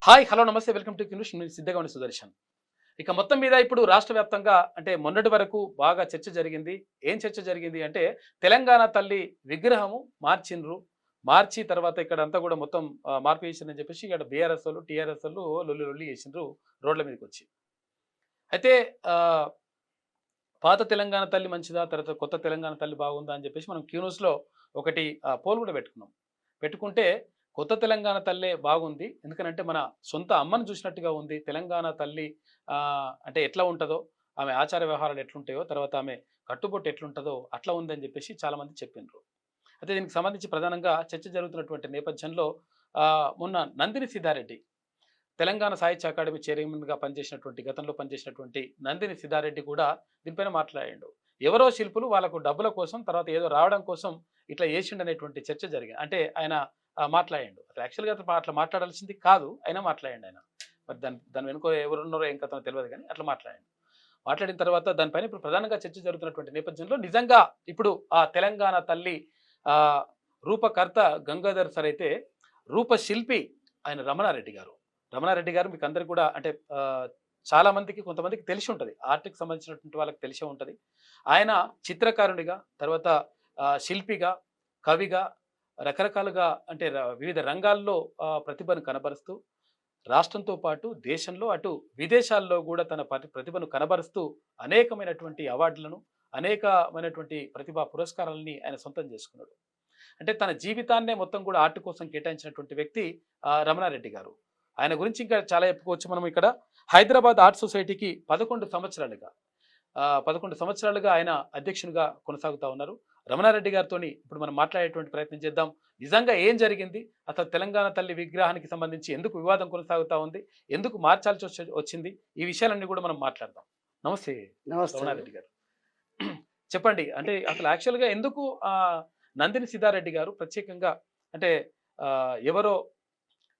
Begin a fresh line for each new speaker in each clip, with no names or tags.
Hi hello నమస్తే welcome to news. నేను సిద్ధగౌని సుదర్శన్. ఇక మొత్తం మీద ఇప్పుడు రాష్ట్ర వ్యాప్తంగా అంటే మొన్నటి వరకు బాగా చర్చ జరిగింది. ఏం చర్చ జరిగింది అంటే తెలంగాణ తల్లి విగ్రహము మార్చిండ్రు. మార్చి తర్వాత ఇక్కడ అంతా కూడా మొత్తం మార్పు చేసిందని చెప్పేసి ఇక్కడ బీఆర్ఎస్ వాళ్ళు టీఆర్ఎస్ వాళ్ళు లొల్లి లొల్లి చేసిండ్రు రోడ్ల మీదకి వచ్చి. అయితే పాత తెలంగాణ తల్లి మంచిదా, తర్వాత కొత్త తెలంగాణ తల్లి బాగుందా అని చెప్పేసి మనం క్యూన్యూస్లో ఒకటి పోల్ కూడా పెట్టుకున్నాం. పెట్టుకుంటే కొత్త తెలంగాణ తల్లే బాగుంది, ఎందుకనంటే మన సొంత అమ్మను చూసినట్టుగా ఉంది. తెలంగాణ తల్లి అంటే ఎట్లా ఉంటుందో, ఆమె ఆచార వ్యవహారాలు ఎట్లుంటాయో, తర్వాత ఆమె కట్టుబొట్టు ఎట్లుంటుందో అట్లా ఉందని చెప్పేసి చాలామంది చెప్పిండ్రు. అయితే దీనికి సంబంధించి ప్రధానంగా చర్చ జరుగుతున్నటువంటి నేపథ్యంలో మొన్న నందిని సిద్ధారెడ్డి తెలంగాణ సాహిత్య అకాడమీ చైర్మన్గా పనిచేసినటువంటి, గతంలో పనిచేసినటువంటి నందిని సిద్ధారెడ్డి కూడా దీనిపైన మాట్లాడాడు. ఎవరో శిల్పులు వాళ్ళకు డబ్బుల కోసం, తర్వాత ఏదో రావడం కోసం ఇట్లా చేసిండనేటువంటి చర్చ జరిగింది. అంటే ఆయన మాట్లాడాడు. అసలు యాక్చువల్గా అట్లా మాట్లాడాల్సింది కాదు, అయినా మాట్లాడాడు ఆయన. మరి దాని వెనుక ఎవరున్నారో ఏం కథనో తెలియదు, కానీ అట్లా మాట్లాడాడు. మాట్లాడిన తర్వాత దానిపైన ఇప్పుడు ప్రధానంగా చర్చ జరుగుతున్నటువంటి నేపథ్యంలో నిజంగా ఇప్పుడు ఆ తెలంగాణ తల్లి రూపకర్త గంగాధర్ సార్ అయితే రూపశిల్పి ఆయన రమణారెడ్డి గారు. రమణారెడ్డి గారు మీకు అందరికి కూడా అంటే చాలా మందికి కొంతమందికి తెలిసి ఉంటుంది, ఆర్ట్కి సంబంధించినటువంటి వాళ్ళకి తెలిసే ఉంటుంది. ఆయన చిత్రకారునిగా, తర్వాత శిల్పిగా, కవిగా, రకరకాలుగా అంటే వివిధ రంగాల్లో ప్రతిభను కనబరుస్తూ రాష్ట్రంతో పాటు దేశంలో అటు విదేశాల్లో కూడా తన ప్రతిభను కనబరుస్తూ అనేకమైనటువంటి అవార్డులను, అనేకమైనటువంటి ప్రతిభా పురస్కారాలని ఆయన సొంతం చేసుకున్నాడు. అంటే తన జీవితాన్నే మొత్తం కూడా ఆర్ట్ కోసం కేటాయించినటువంటి వ్యక్తి రమణారెడ్డి గారు. ఆయన గురించి ఇంకా చాలా చెప్పుకోవచ్చు మనం. ఇక్కడ హైదరాబాద్ ఆర్ట్ సొసైటీకి 11 సంవత్సరాలుగా ఆయన అధ్యక్షునిగా కొనసాగుతూ ఉన్నారు. రమణారెడ్డి గారితో ఇప్పుడు మనం మాట్లాడేటువంటి ప్రయత్నం చేద్దాం. నిజంగా ఏం జరిగింది, అసలు తెలంగాణ తల్లి విగ్రహానికి సంబంధించి ఎందుకు వివాదం కొనసాగుతూ ఉంది, ఎందుకు మార్చాల్సి వచ్చింది, ఈ విషయాలన్నీ కూడా మనం మాట్లాడదాం. నమస్తే రమణారెడ్డి గారు, చెప్పండి. అంటే అసలు యాక్చువల్గా ఎందుకు నందిని సిద్ధారెడ్డి గారు ప్రత్యేకంగా అంటే ఎవరో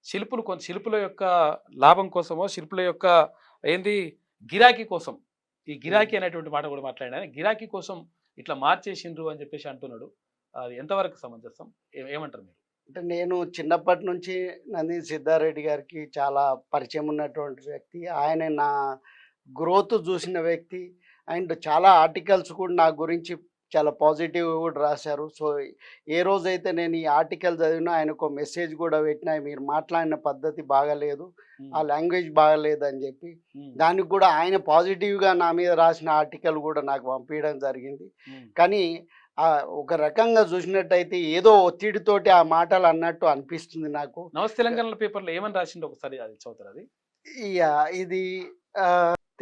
శిల్పుల యొక్క లాభం కోసమో, శిల్పుల యొక్క ఏంది గిరాకీ కోసం, ఈ గిరాకీ అనేటువంటి మాట కూడా మాట్లాడినా, గిరాకీ కోసం ఇట్లా మార్చేసిండ్రు అని చెప్పేసి అంటున్నాడు. అది ఎంతవరకు సమంజసం, ఏమంటారు మీరు?
అంటే నేను చిన్నప్పటి నుంచి నందిని సిద్ధారెడ్డి గారికి చాలా పరిచయం ఉన్నటువంటి వ్యక్తి. ఆయన నా గ్రోత్ చూసిన వ్యక్తి. అండ్ చాలా ఆర్టికల్స్ కూడా నా గురించి చాలా పాజిటివ్ కూడా రాశారు. సో ఏ రోజైతే నేను ఈ ఆర్టికల్ చదివినా ఆయనకు మెసేజ్ కూడా పెట్టినా, మీరు మాట్లాడిన పద్ధతి బాగాలేదు, ఆ లాంగ్వేజ్ బాగాలేదు అని చెప్పి. దానికి కూడా ఆయన పాజిటివ్గా నా మీద రాసిన ఆర్టికల్ కూడా నాకు పంపించడం జరిగింది. కానీ ఒక రకంగా చూసినట్టయితే ఏదో ఒత్తిడితోటి ఆ మాటలు అన్నట్టు అనిపిస్తుంది నాకు.
నమస్తే తెలంగాణ పేపర్లో ఏమని రాసిండు ఒకసారి అది చదువుతారు. అది
ఇది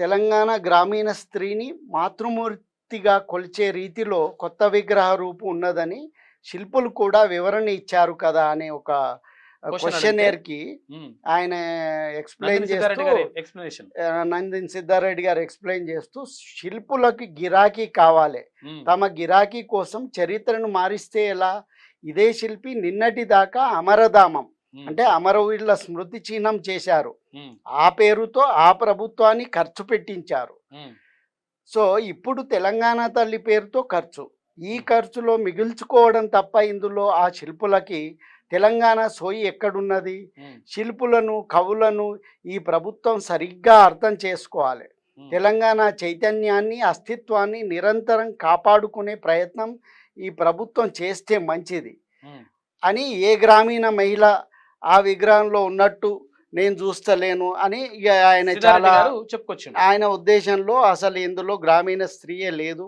తెలంగాణ గ్రామీణ స్త్రీని మాతృమూర్తిగా కొలిచే రీతిలో కొత్త విగ్రహ రూపు ఉన్నదని శిల్పులు కూడా వివరణ ఇచ్చారు కదా అనే ఒక క్వశ్చనర్ కి ఆయన ఎక్స్ప్లెయిన్ చేస్తూ, నందిని సిద్ధారెడ్డి గారు ఎక్స్ప్లెయిన్ చేస్తూ, శిల్పులకు గిరాకీ కావాలి, తమ గిరాకీ కోసం చరిత్రను మారిస్తే ఎలా, ఇదే శిల్పి నిన్నటి దాకా అమరధామం అంటే అమరవీరుల స్మృతి చిహ్నం చేశారు, ఆ పేరుతో ఆ ప్రభుత్వాన్ని ఖర్చు పెట్టించారు. సో ఇప్పుడు తెలంగాణ తల్లి పేరుతో ఖర్చు, ఈ ఖర్చులో మిగుల్చుకోవడం తప్ప ఇందులో ఆ శిల్పులకి తెలంగాణ సోయి ఎక్కడున్నది? శిల్పులను, కవులను ఈ ప్రభుత్వం సరిగ్గా అర్థం చేసుకోవాలి. తెలంగాణ చైతన్యాన్ని, అస్తిత్వాన్ని నిరంతరం కాపాడుకునే ప్రయత్నం ఈ ప్రభుత్వం చేస్తే మంచిది అని ఏ గ్రామీణ మహిళ ఆ విగ్రహంలో ఉన్నట్టు నేను చూస్తలేను అని ఆయన చాలా
చెప్పుకొచ్చు.
ఆయన ఉద్దేశంలో అసలు ఇందులో గ్రామీణ స్త్రీయే లేదు.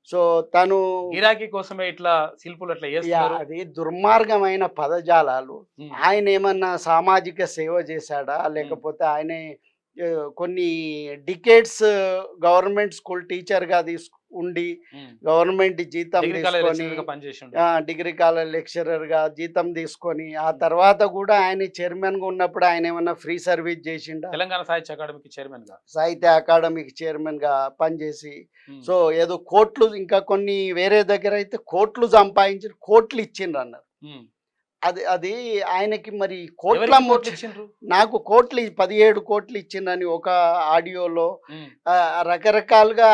సో తను
గిరాకీ కోసమే ఇట్లా శిల్పులు అట్లా
అది దుర్మార్గమైన పదజాలాలు. ఆయన ఏమన్నా సామాజిక సేవ చేశాడా, లేకపోతే ఆయన కొన్ని డికేట్స్ గవర్నమెంట్ స్కూల్ టీచర్గా ఉండి గవర్నమెంట్ జీతం తీసుకొని, డిగ్రీ కాలేజ్ లెక్చరర్గా జీతం తీసుకొని, ఆ తర్వాత కూడా ఆయన చైర్మన్గా ఉన్నప్పుడు ఆయన ఏమన్నా ఫ్రీ సర్వీస్ చేసిండా?
తెలంగాణ సాహిత్య అకాడమీకి
చైర్మన్గా పనిచేసి, సో ఏదో కోట్లు, ఇంకా కొన్ని వేరే దగ్గర అయితే కోట్లు సంపాదించి కోట్లు ఇచ్చిండ్రు అన్నారు. అది ఆయనకి మరి నాకు కోట్లు 17 కోట్లు ఇచ్చిందని ఒక ఆడియోలో రకరకాలుగా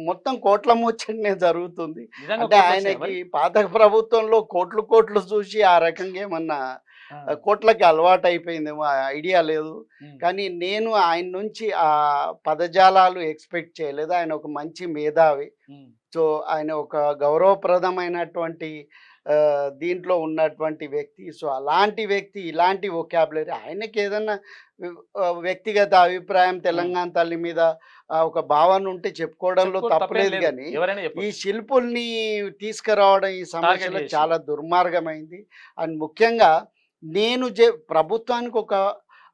మొత్తం కోట్ల ముచ్చటనే జరుగుతుంది. అంటే ఆయనకి పాత ప్రభుత్వంలో కోట్లు చూసి ఆ రకంగా ఏమన్నా కోట్లకి అలవాటు అయిపోయిందేమో, ఐడియా లేదు. కానీ నేను ఆయన నుంచి ఆ పదజాలాలు ఎక్స్పెక్ట్ చేయలేదు. ఆయన ఒక మంచి మేధావి. సో ఆయన ఒక గౌరవప్రదమైనటువంటి దీంట్లో ఉన్నటువంటి వ్యక్తి. సో అలాంటి వ్యక్తి ఇలాంటి వొకాబులరీ, ఆయనకి ఏదన్నా వ్యక్తిగత అభిప్రాయం తెలంగాణ తల్లి మీద ఒక భావన ఉంటే చెప్పుకోవడంలో తప్పలేదు. కానీ ఈ శిల్పుల్ని తీసుకురావడం ఈ సమస్యలో చాలా దుర్మార్గమైంది. అండ్ ముఖ్యంగా నేను ప్రభుత్వానికి ఒక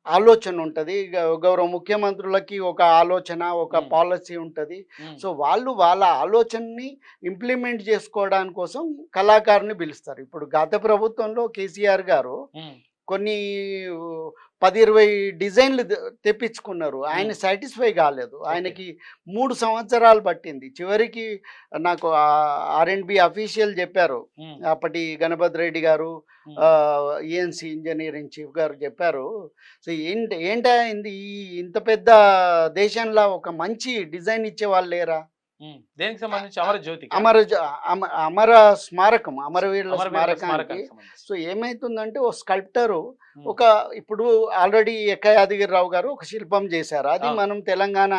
ఆలోచన ఉంటుంది, గౌరవ ముఖ్యమంత్రులకి ఒక ఆలోచన, ఒక పాలసీ ఉంటుంది. సో వాళ్ళు వాళ్ళ ఆలోచనని ఇంప్లిమెంట్ చేసుకోవడానికి కోసం కళాకారుని పిలుస్తారు. ఇప్పుడు గత ప్రభుత్వంలో కేసీఆర్ గారు కొన్ని 10-20 డిజైన్లు తెప్పించుకున్నారు. ఆయన సాటిస్ఫై కాలేదు. ఆయనకి 3 సంవత్సరాలు పట్టింది. చివరికి నాకు R&B అఫీషియల్ చెప్పారు, అప్పటి గణపతి రెడ్డి గారు, ENC ఇంజనీరింగ్ చీఫ్ గారు చెప్పారు, సో ఏంటి ఇంత పెద్ద దేశంలో ఒక మంచి డిజైన్ ఇచ్చే వాళ్ళు లేరా?
దేనికి సంబంధించి? అమరజ్యోతి,
అమర స్మారకం, అమరవీరుల స్మారకానికి. సో ఏమైతుందంటే ఓ స్కల్ప్టరు ఇప్పుడు ఆల్రెడీ ఎక్క యాదగిరిరావు గారు ఒక శిల్పం చేశారు. అది మనం తెలంగాణ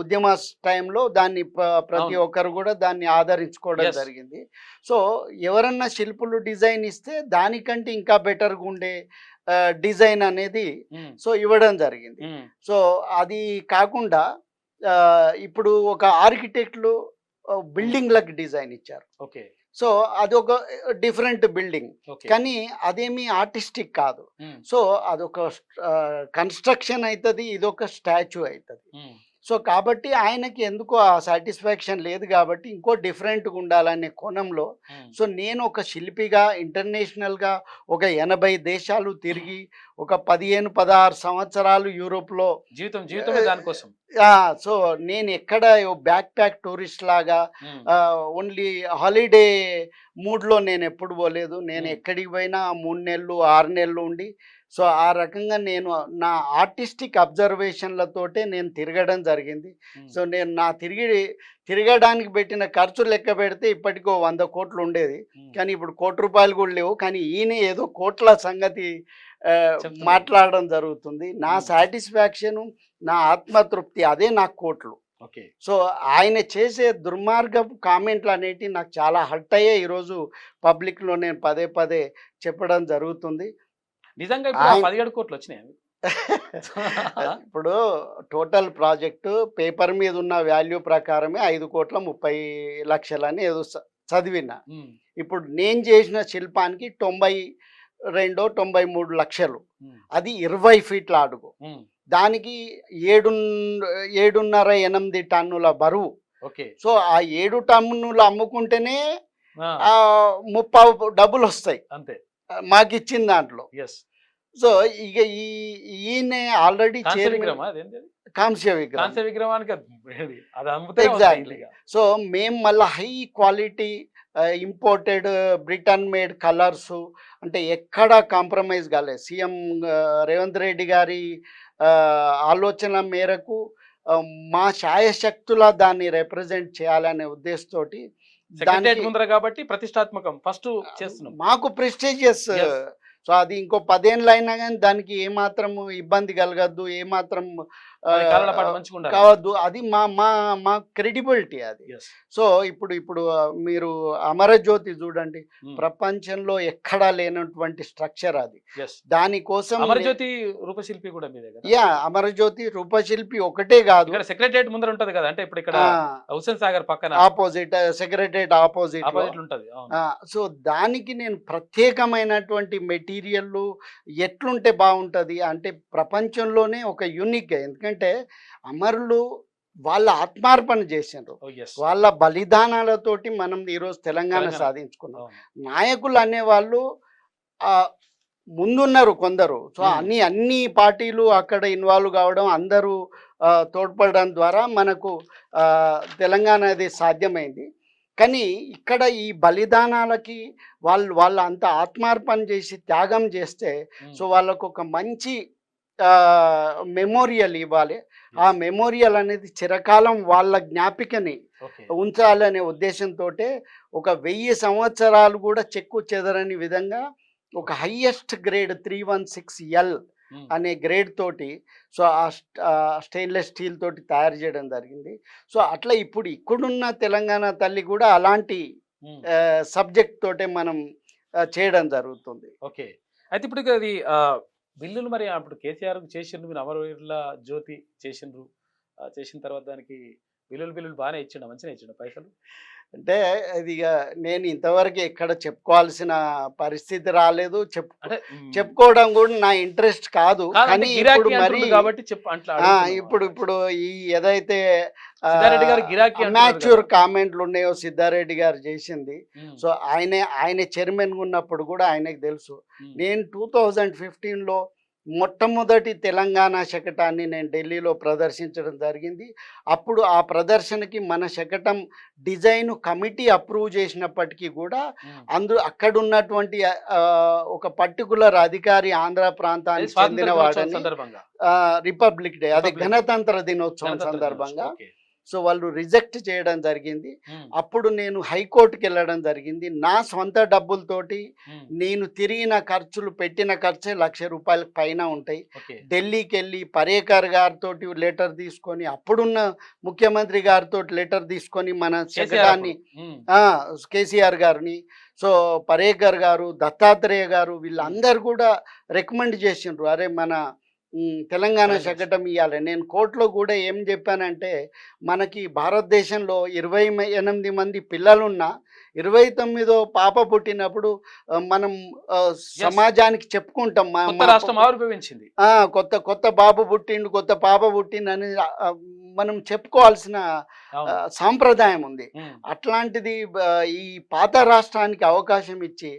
ఉద్యమ టైంలో దాన్ని ప్రతి ఒక్కరు కూడా దాన్ని ఆదరించుకోవడం జరిగింది. సో ఎవరన్నా శిల్పులు డిజైన్ ఇస్తే దానికంటే ఇంకా బెటర్గా ఉండే డిజైన్ అనేది సో ఇవ్వడం జరిగింది. సో అది కాకుండా ఇప్పుడు ఒక ఆర్కిటెక్ట్లు బిల్డింగ్లకు డిజైన్ ఇచ్చారు.
ఓకే.
సో అదొక డిఫరెంట్ బిల్డింగ్, కానీ అదేమి ఆర్టిస్టిక్ కాదు. సో అదొక కన్స్ట్రక్షన్ అవుతుంది, ఇదొక స్టాచ్యూ అవుతుంది. సో కాబట్టి ఆయనకి ఎందుకో ఆ సాటిస్ఫాక్షన్ లేదు, కాబట్టి ఇంకో డిఫరెంట్గా ఉండాలనే కోణంలో సో నేను ఒక శిల్పిగా ఇంటర్నేషనల్గా ఒక 80 దేశాలు తిరిగి ఒక 15-16 సంవత్సరాలు యూరోప్లో
జీవితం దానికోసం.
సో నేను ఎక్కడ బ్యాక్ ప్యాక్ టూరిస్ట్ లాగా ఓన్లీ హాలిడే మూడ్లో నేను ఎప్పుడు పోలేదు. నేను ఎక్కడికి పోయినా 3 నెలలు 6 నెలలు ఉండి సో ఆ రకంగా నేను నా ఆర్టిస్టిక్ అబ్జర్వేషన్లతోటే నేను తిరగడం జరిగింది. సో నేను తిరగడానికి పెట్టిన ఖర్చు లెక్క పెడితే ఇప్పటికో 100 కోట్లు ఉండేది, కానీ ఇప్పుడు ₹1 కూడా లేవు. కానీ ఈయన ఏదో కోట్ల సంగతి మాట్లాడడం జరుగుతుంది. నా సాటిస్ఫాక్షను, నా ఆత్మతృప్తి అదే నాకు కోట్లు.
ఓకే. సో
ఆయన చేసే దుర్మార్గపు కామెంట్లు అనేటివి నాకు చాలా హర్ట్ అయ్యే ఈరోజు పబ్లిక్లో నేను పదే చెప్పడం జరుగుతుంది.
నిజంగా 17 కోట్లు వచ్చినాయి.
ఇప్పుడు టోటల్ ప్రాజెక్టు పేపర్ మీద ఉన్న వాల్యూ ప్రకారమే 5,30,00,000 అని ఏదో చదివినా. ఇప్పుడు నేను చేసిన శిల్పానికి 92-93 లక్షలు, అది 20 ఫీట్ల అడుగు, దానికి 7.5-8 టన్నుల బరువు. సో ఆ 7 టన్నులు అమ్ముకుంటేనే 30 డబ్బులు వస్తాయి అంతే మాకు ఇచ్చిన దాంట్లో. సో ఇక ఈయన ఆల్రెడీ కాంస్య విగ్రహానికి ఎగ్జాక్ట్లీ. సో మేము మళ్ళీ high quality imported Britain made colours, అంటే ఎక్కడ కాంప్రమైజ్ కాలేదు. సీఎం రేవంత్ రెడ్డి గారి ఆలోచన మేరకు మా శాయశక్తుల దాన్ని రిప్రజెంట్ చేయాలనే ఉద్దేశంతోటి
ముందర కాబట్టి ప్రతిష్టాత్మకం ఫస్ట్ చేస్తున్నాం, మాకు
ప్రెస్టీజియస్. సో అది ఇంకో 10 ఏళ్ళు అయినా కానీ దానికి ఏమాత్రం ఇబ్బంది కలగద్దు, ఏమాత్రం కావద్దు, అది మా క్రెడిబిలిటీ అది. సో ఇప్పుడు మీరు అమరజ్యోతి చూడండి, ప్రపంచంలో ఎక్కడా లేనటువంటి స్ట్రక్చర్ అది. దానికోసం
అమరజ్యోతి రూపశిల్పి కూడా మీ దగ్గర?
అమరజ్యోతి రూపశిల్పి ఒకటే కాదు,
సెక్రటరియట్ ముందర ఉంటది కదా, అంటే ఇప్పుడు ఇక్కడ హుస్సేన్ సాగర్ పక్కన
ఆపోజిట్, సెక్రటరియట్ ఆపోజిట్ ఉంటది. సో దానికి నేను ప్రత్యేకమైనటువంటి మెటీరియల్ ఎట్లుంటే బాగుంటది అంటే ప్రపంచంలోనే ఒక యూనిక్. ఎందుకంటే అమరులు వాళ్ళ ఆత్మార్పణ చేసినారు, వాళ్ళ బలిదానాలతోటి మనం ఈరోజు తెలంగాణ సాధించుకున్నాం. నాయకులు అనేవాళ్ళు ముందున్నారు కొందరు. సో అన్ని పార్టీలు అక్కడ ఇన్వాల్వ్ కావడం, అందరూ తోడ్పడడం ద్వారా మనకు తెలంగాణ అది సాధ్యమైంది. కానీ ఇక్కడ ఈ బలిదానాలకి వాళ్ళు అంత ఆత్మార్పణ చేసి త్యాగం చేస్తే సో వాళ్ళకు ఒక మంచి మెమోరియల్ ఇవ్వాలి. ఆ మెమోరియల్ అనేది చిరకాలం వాళ్ళ జ్ఞాపికని ఉంచాలనే ఉద్దేశంతో ఒక 1000 సంవత్సరాలు కూడా చెక్కు చెదరని విధంగా ఒక హైయెస్ట్ గ్రేడ్ 316L అనే గ్రేడ్ తోటి సో ఆ స్టెయిన్లెస్ స్టీల్ తోటి తయారు చేయడం జరిగింది. సో అట్లా ఇప్పుడు ఇక్కడున్న తెలంగాణ తల్లి కూడా అలాంటి సబ్జెక్ట్ తోటే మనం చేయడం జరుగుతుంది.
ఓకే. అయితే ఇప్పుడు అది బిల్లులు మరి అప్పుడు కేసీఆర్ చేసిండ్రు, మీరు అమరవీరుల జ్యోతి చేసిండ్రు. చేసిన తర్వాత దానికి బిల్లులు బాగానే ఇచ్చిండు, మంచిగా ఇచ్చిండు పైసలు.
అంటే ఇది ఇక నేను ఇంతవరకు ఎక్కడ చెప్పుకోవాల్సిన పరిస్థితి రాలేదు.
అంటే
చెప్పుకోవడం కూడా నా ఇంట్రెస్ట్ కాదు. కానీ ఇప్పుడు మరి
కాబట్టి
ఇప్పుడు ఈ ఏదైతే
సిద్ధారెడ్డి గారు గిరాకీ
అమాచ్యూర్ కామెంట్లు ఉన్నాయో సిద్ధారెడ్డి గారు చేసింది. సో ఆయన చైర్మన్ ఉన్నప్పుడు కూడా ఆయనకు తెలుసు. నేను 2015లో మొట్టమొదటి తెలంగాణ శకటాన్ని నేను ఢిల్లీలో ప్రదర్శించడం జరిగింది. అప్పుడు ఆ ప్రదర్శనకి మన శకటం డిజైన్ కమిటీ అప్రూవ్ చేసినప్పటికీ కూడా అక్కడ ఉన్నటువంటి ఒక పర్టికులర్ అధికారి ఆంధ్ర ప్రాంతానికి చెందిన వాడని రిపబ్లిక్ డే అదే గణతంత్ర దినోత్సవం సందర్భంగా సో వాళ్ళు రిజెక్ట్ చేయడం జరిగింది. అప్పుడు నేను హైకోర్టుకి వెళ్ళడం జరిగింది. నా సొంత డబ్బులతోటి నేను తిరిగిన ఖర్చులు పెట్టిన ఖర్చే ₹1,00,000 పైన ఉంటాయి. ఢిల్లీకి వెళ్ళి పరేకర్ గారితో లెటర్ తీసుకొని అప్పుడున్న ముఖ్యమంత్రి గారితో లెటర్ తీసుకొని మన శకటాన్ని కేసీఆర్ గారిని సో పరేకర్ గారు దత్తాత్రేయ గారు వీళ్ళందరూ కూడా రికమెండ్ చేసిండ్రు, అరే మన తెలంగాణ శకటం ఇవ్వాలి. నేను కోర్టులో కూడా ఏం చెప్పానంటే మనకి భారతదేశంలో 28 మంది పిల్లలున్నా 29వ పాప పుట్టినప్పుడు మనం సమాజానికి చెప్పుకుంటాం
రాష్ట్రం ఆవిర్భవించింది,
కొత్త బాబు పుట్టిండు, కొత్త పాప పుట్టిండని మనం చెప్పుకోవాల్సిన సాంప్రదాయం ఉంది. అట్లాంటిది ఈ పాత రాష్ట్రానికి అవకాశం ఇచ్చి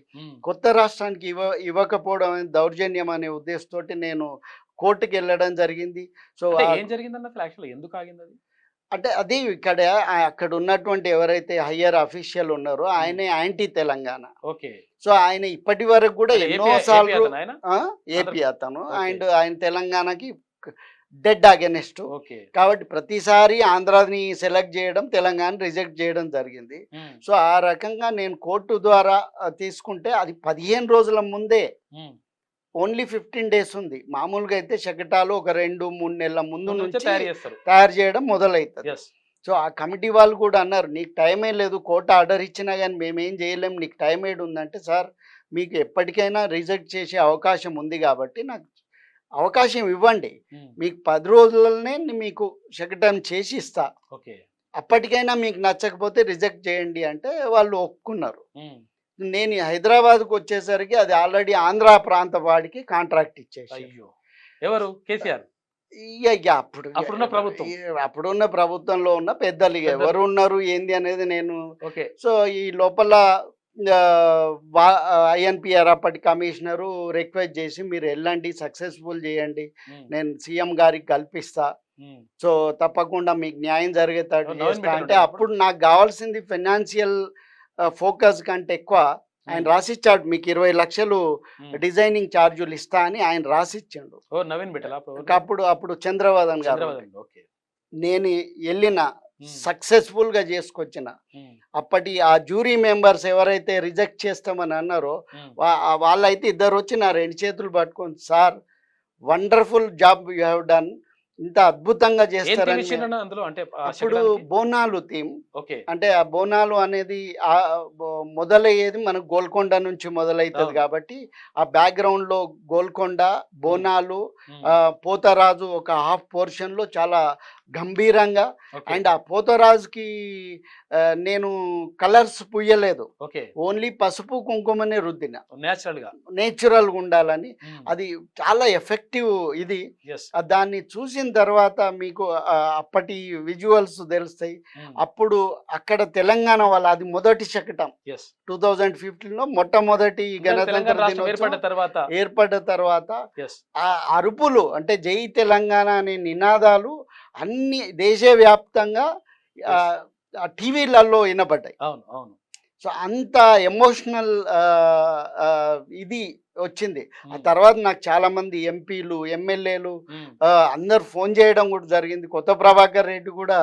కొత్త రాష్ట్రానికి ఇవ్వకపోవడం దౌర్జన్యం అనే ఉద్దేశంతో నేను కోర్టుకి వెళ్ళడం జరిగింది. సో
ఏం జరిగిందన్న యాక్చువల్లీ ఎందుకు ఆగింది అది?
అంటే అది అక్కడ ఉన్నటువంటి ఎవరైతే హయ్యర్ అఫీషియల్ ఉన్నారో ఆయనే యాంటీ తెలంగాణ.
ఓకే.
సో ఆయన ఇప్పటి వరకు కూడా ఎన్నోసార్లు ఏపీ అతను ఆయన తెలంగాణకి డెడ్ అగెనెస్ట్. కాబట్టి ప్రతిసారి ఆంధ్రాని సెలెక్ట్ చేయడం, తెలంగాణ రిజెక్ట్ చేయడం జరిగింది. సో ఆ రకంగా నేను కోర్టు ద్వారా తీసుకుంటే అది 15 రోజుల ముందే ఓన్లీ 15 డేస్ ఉంది. మామూలుగా అయితే శకటాలు ఒక 2-3 నెలల ముందు నుంచి తయారు చేయడం మొదలవుతుంది. సో ఆ కమిటీ వాళ్ళు కూడా అన్నారు, నీకు టైమే లేదు, కోర్టు ఆర్డర్ ఇచ్చినా కానీ మేమేం చేయలేం, నీకు టైం ఏడు ఉందంటే, సార్ మీకు ఎప్పటికైనా రిజెక్ట్ చేసే అవకాశం ఉంది కాబట్టి నాకు అవకాశం ఇవ్వండి, మీకు 10 రోజులనే మీకు శకటం చేసి ఇస్తా, అప్పటికైనా మీకు నచ్చకపోతే రిజెక్ట్ చేయండి అంటే వాళ్ళు ఒప్పుకున్నారు. నేను హైదరాబాద్కు వచ్చేసరికి అది ఆల్రెడీ ఆంధ్ర ప్రాంత వాడికి కాంట్రాక్ట్ ఇచ్చేసి.
ఎవరు? కేసీఆర్.
అప్పుడున్న ప్రభుత్వంలో ఉన్న పెద్దలు ఎవరు ఉన్నారు ఏంది అనేది నేను సో ఈ లోపల INPR అప్పటి కమిషనరు రిక్వెస్ట్ చేసి మీరు వెళ్ళండి, సక్సెస్ఫుల్ చేయండి, నేను సీఎం గారికి కల్పిస్తా, సో తప్పకుండా మీకు న్యాయం జరిగేటట్టు చేస్తా అంటే అప్పుడు నాకు కావాల్సింది ఫైనాన్షియల్ ఫోకస్ కంటే ఎక్కువ ఆయన రాసిచ్చాడు, మీకు 20 లక్షలు డిజైనింగ్ ఛార్జీలు ఇస్తా అని ఆయన రాసిచ్చాడు. అప్పుడు చంద్రవదన్ గారు. నేను వెళ్ళిన సక్సెస్ఫుల్ గా చేసుకొచ్చిన అప్పటి ఆ జ్యూరీ మెంబర్స్ ఎవరైతే రిజెక్ట్ చేస్తామని అన్నారో వాళ్ళైతే ఇద్దరు వచ్చి నా 2 చేతులు పట్టుకొని, sir wonderful job you have done, ఇంత అద్భుతంగా చేస్తారని. అప్పుడు బోనాలు థీమ్, అంటే ఆ బోనాలు అనేది మొదలయ్యేది మనకు గోల్కొండ నుంచి మొదలవుతుంది కాబట్టి ఆ బ్యాక్గ్రౌండ్ లో గోల్కొండ, బోనాలు, పోతరాజు ఒక హాఫ్ పోర్షన్ లో చాలా గంభీరంగా, అండ్ ఆ పోతరాజుకి నేను కలర్స్ పుయ్యలేదు, ఓన్లీ పసుపు కుంకుమనే రుద్దిన, నేచురల్ గా ఉండాలని. అది చాలా ఎఫెక్టివ్ ఇది. దాన్ని చూసిన తర్వాత మీకు అప్పటి విజువల్స్ తెలుస్తాయి. అప్పుడు అక్కడ తెలంగాణ వాళ్ళ అది మొదటి శకటం 2015లో మొట్టమొదటి గణతంత్ర దినోత్సవం ఏర్పడ్డ తర్వాత ఆ అరుపులు అంటే జై తెలంగాణ అనే నినాదాలు అన్ని దేశవ్యాప్తంగా టీవీలలో వినబడ్డాయి. సో అంత ఎమోషనల్ ఇది వచ్చింది. ఆ తర్వాత నాకు చాలా మంది ఎంపీలు, ఎమ్మెల్యేలు అందరు ఫోన్ చేయడం కూడా జరిగింది. కొత్త ప్రభాకర్ రెడ్డి కూడా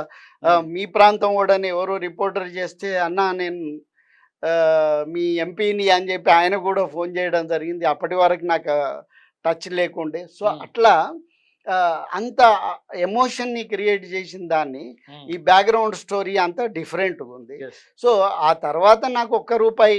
మీ ప్రాంతం కూడా ఎవరో రిపోర్టర్ చేస్తే, అన్న నేను మీ ఎంపీని అని చెప్పి ఆయన కూడా ఫోన్ చేయడం జరిగింది. అప్పటి వరకు నాకు టచ్ లేకుండే. సో
ఉమ్,
అట్లా అంత ఎమోషన్ని క్రియేట్ చేసిన దాన్ని
ఉమ్,
ఈ బ్యాక్గ్రౌండ్ స్టోరీ అంతా డిఫరెంట్గా ఉంది.
yes.
సో ఆ తర్వాత నాకు ఒక్క రూపాయి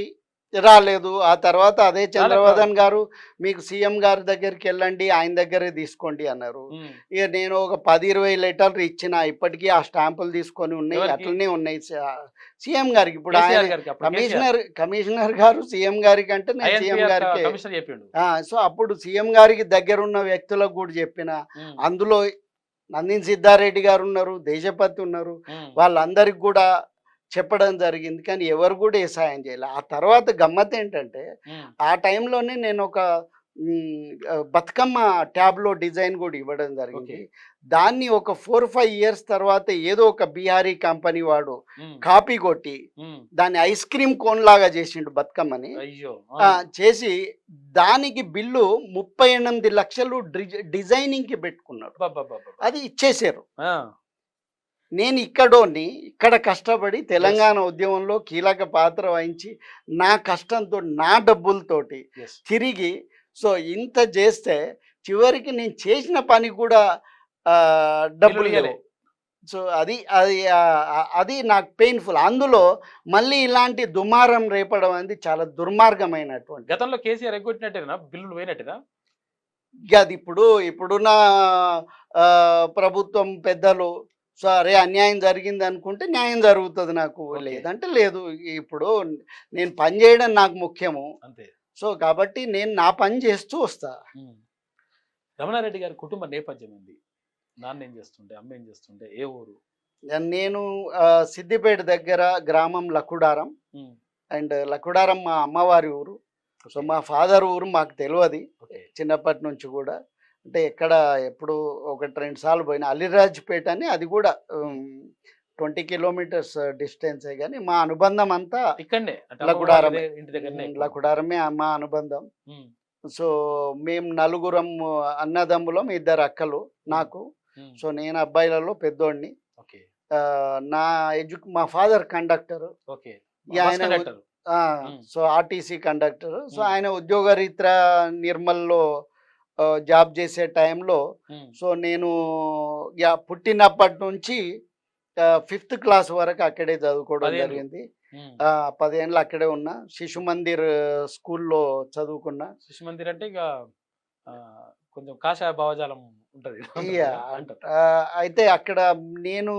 రాలేదు. ఆ తర్వాత అదే చంద్రవర్ధన్ గారు మీకు సీఎం గారి దగ్గరికి వెళ్ళండి, ఆయన దగ్గరే తీసుకోండి అన్నారు.
ఉమ్,
ఇక నేను ఒక 10-20 లెటర్లు ఇచ్చిన, ఇప్పటికీ ఆ స్టాంపులు తీసుకొని ఉన్నాయి,
ఎవరికి?
అట్లనే ఉన్నాయి సీఎం గారికి. ఇప్పుడు ఆయన
కేసీఆర్ గారికి అప్పుడు కేసీఆర్
కమిషనర్ గారు సీఎం గారికి అంటే నేను సీఎం
INPR
గారికి
కమిషనర్ చెప్పిండు.
సో అప్పుడు సీఎం గారికి దగ్గరున్న వ్యక్తులకు కూడా చెప్పిన.
ఉమ్,
అందులో నందిని సిద్ధారెడ్డి గారు ఉన్నారు, దేశపతి ఉన్నారు,
ఉమ్,
వాళ్ళందరికి కూడా చెప్పడం జరిగింది. కానీ ఎవరు కూడా ఏ సాయం చేయలే. ఆ తర్వాత గమ్మత్ ఏంటంటే
ఉమ్,
ఆ టైంలోనే నేను ఒక బతుకమ్మ ట్యాబ్లో డిజైన్ కూడా ఇవ్వడం జరిగింది.
ఓకే.
దాన్ని ఒక 4-5 ఇయర్స్ తర్వాత ఏదో ఒక బీహారీ కంపెనీ వాడు
ఉమ్,
కాపీ కొట్టి
ఉమ్,
దాన్ని ఐస్ క్రీమ్ కోన్ లాగా చేసిండు బతుకమ్మని.
అయ్యో.
చేసి దానికి బిల్లు 38 లక్షలు డిజైనింగ్కి పెట్టుకున్నాడు.
అబ్బబ్బబ్బబ్బ.
అది ఇచ్చేసారు.
ఆ,
నేను ఇక్కడ కష్టపడి తెలంగాణ ఉద్యమంలో కీలక పాత్ర వహించి నా కష్టంతో నా డబ్బులతోటి
yes.
తిరిగి సో ఇంత చేస్తే చివరికి నేను చేసిన పని కూడా డబ్బులు
బిల్లులు
లేవు. సో అది నాకు పెయిన్ఫుల్. అందులో మళ్ళీ ఇలాంటి దుమారం రేపడం అనేది చాలా దుర్మార్గమైనటువంటి.
గతంలో కేసీఆర్ ఎగ్గొట్టినట్టేనా బిల్లులు పోయినట్టేనా?
ఇక అది ఇప్పుడున్న ప్రభుత్వం పెద్దలు సరే అన్యాయం జరిగింది అనుకుంటే న్యాయం జరుగుతుంది నాకు,
Okay.
లేదంటే లేదు. ఇప్పుడు నేను పని చేయడం నాకు ముఖ్యము.
అంతే.
సో కాబట్టి నేను నా పని చేస్తూ వస్తా.
ఉమ్. రమణారెడ్డి గారి కుటుంబ నేపథ్యం ఏంది? నాన్న ఏం చేస్తుండే, అమ్మ ఏం చేస్తుండే, ఏ ఊరు?
నేను సిద్దిపేట దగ్గర గ్రామం లకుడారం,
ఉమ్,
అండ్ లకుడారం మా అమ్మవారి ఊరు. సో మా ఫాదర్ ఊరు మాకు తెలియదు
ఓకే.
చిన్నప్పటి నుంచి కూడా. అంటే ఎప్పుడు 1-2 సార్లు పోయిన అలీరాజ్పేట అని, అది కూడా 20 కిలోమీటర్స్ డిస్టెన్సే. కానీ మా అనుబంధం అంతా
ఇక్కడనే అంటే
లకుడారమే.
ఇంటి దగ్గరనే ఎక్కువ.
లకుడారమే మా అనుబంధం.
ఉమ్,
సో మేము 4 అన్నదమ్ములం, 2 అక్కలు నాకు.
ఉమ్,
సో నేను అబ్బాయిలలో పెద్దోడిని.
ఓకే.
నా మా ఫాదర్ కండక్టర్.
ఓకే.
ఇక
బస్
ఆయన
conductor.
So RTC conductor. So
మ్మ్.
ఆయన ఉద్యోగరీత్యా నిర్మల్లో జాబ్ చేసే టైంలో
ఉమ్,
సో నేను పుట్టినప్పటి నుంచి 5th క్లాస్ వరకు అక్కడే చదువుకోవడం
10 ఏళ్ళు.
జరిగింది.
ఉమ్.
10 ఏళ్ళు అక్కడే ఉన్నా. శిశు మందిర్ స్కూల్లో చదువుకున్నా.
శిశు మందిర్ అంటే ఇక ఆ, కొంచెం కాషాయ భావజాలం ఉంటది
ఇక
అంటారు.
అయితే అక్కడ నేను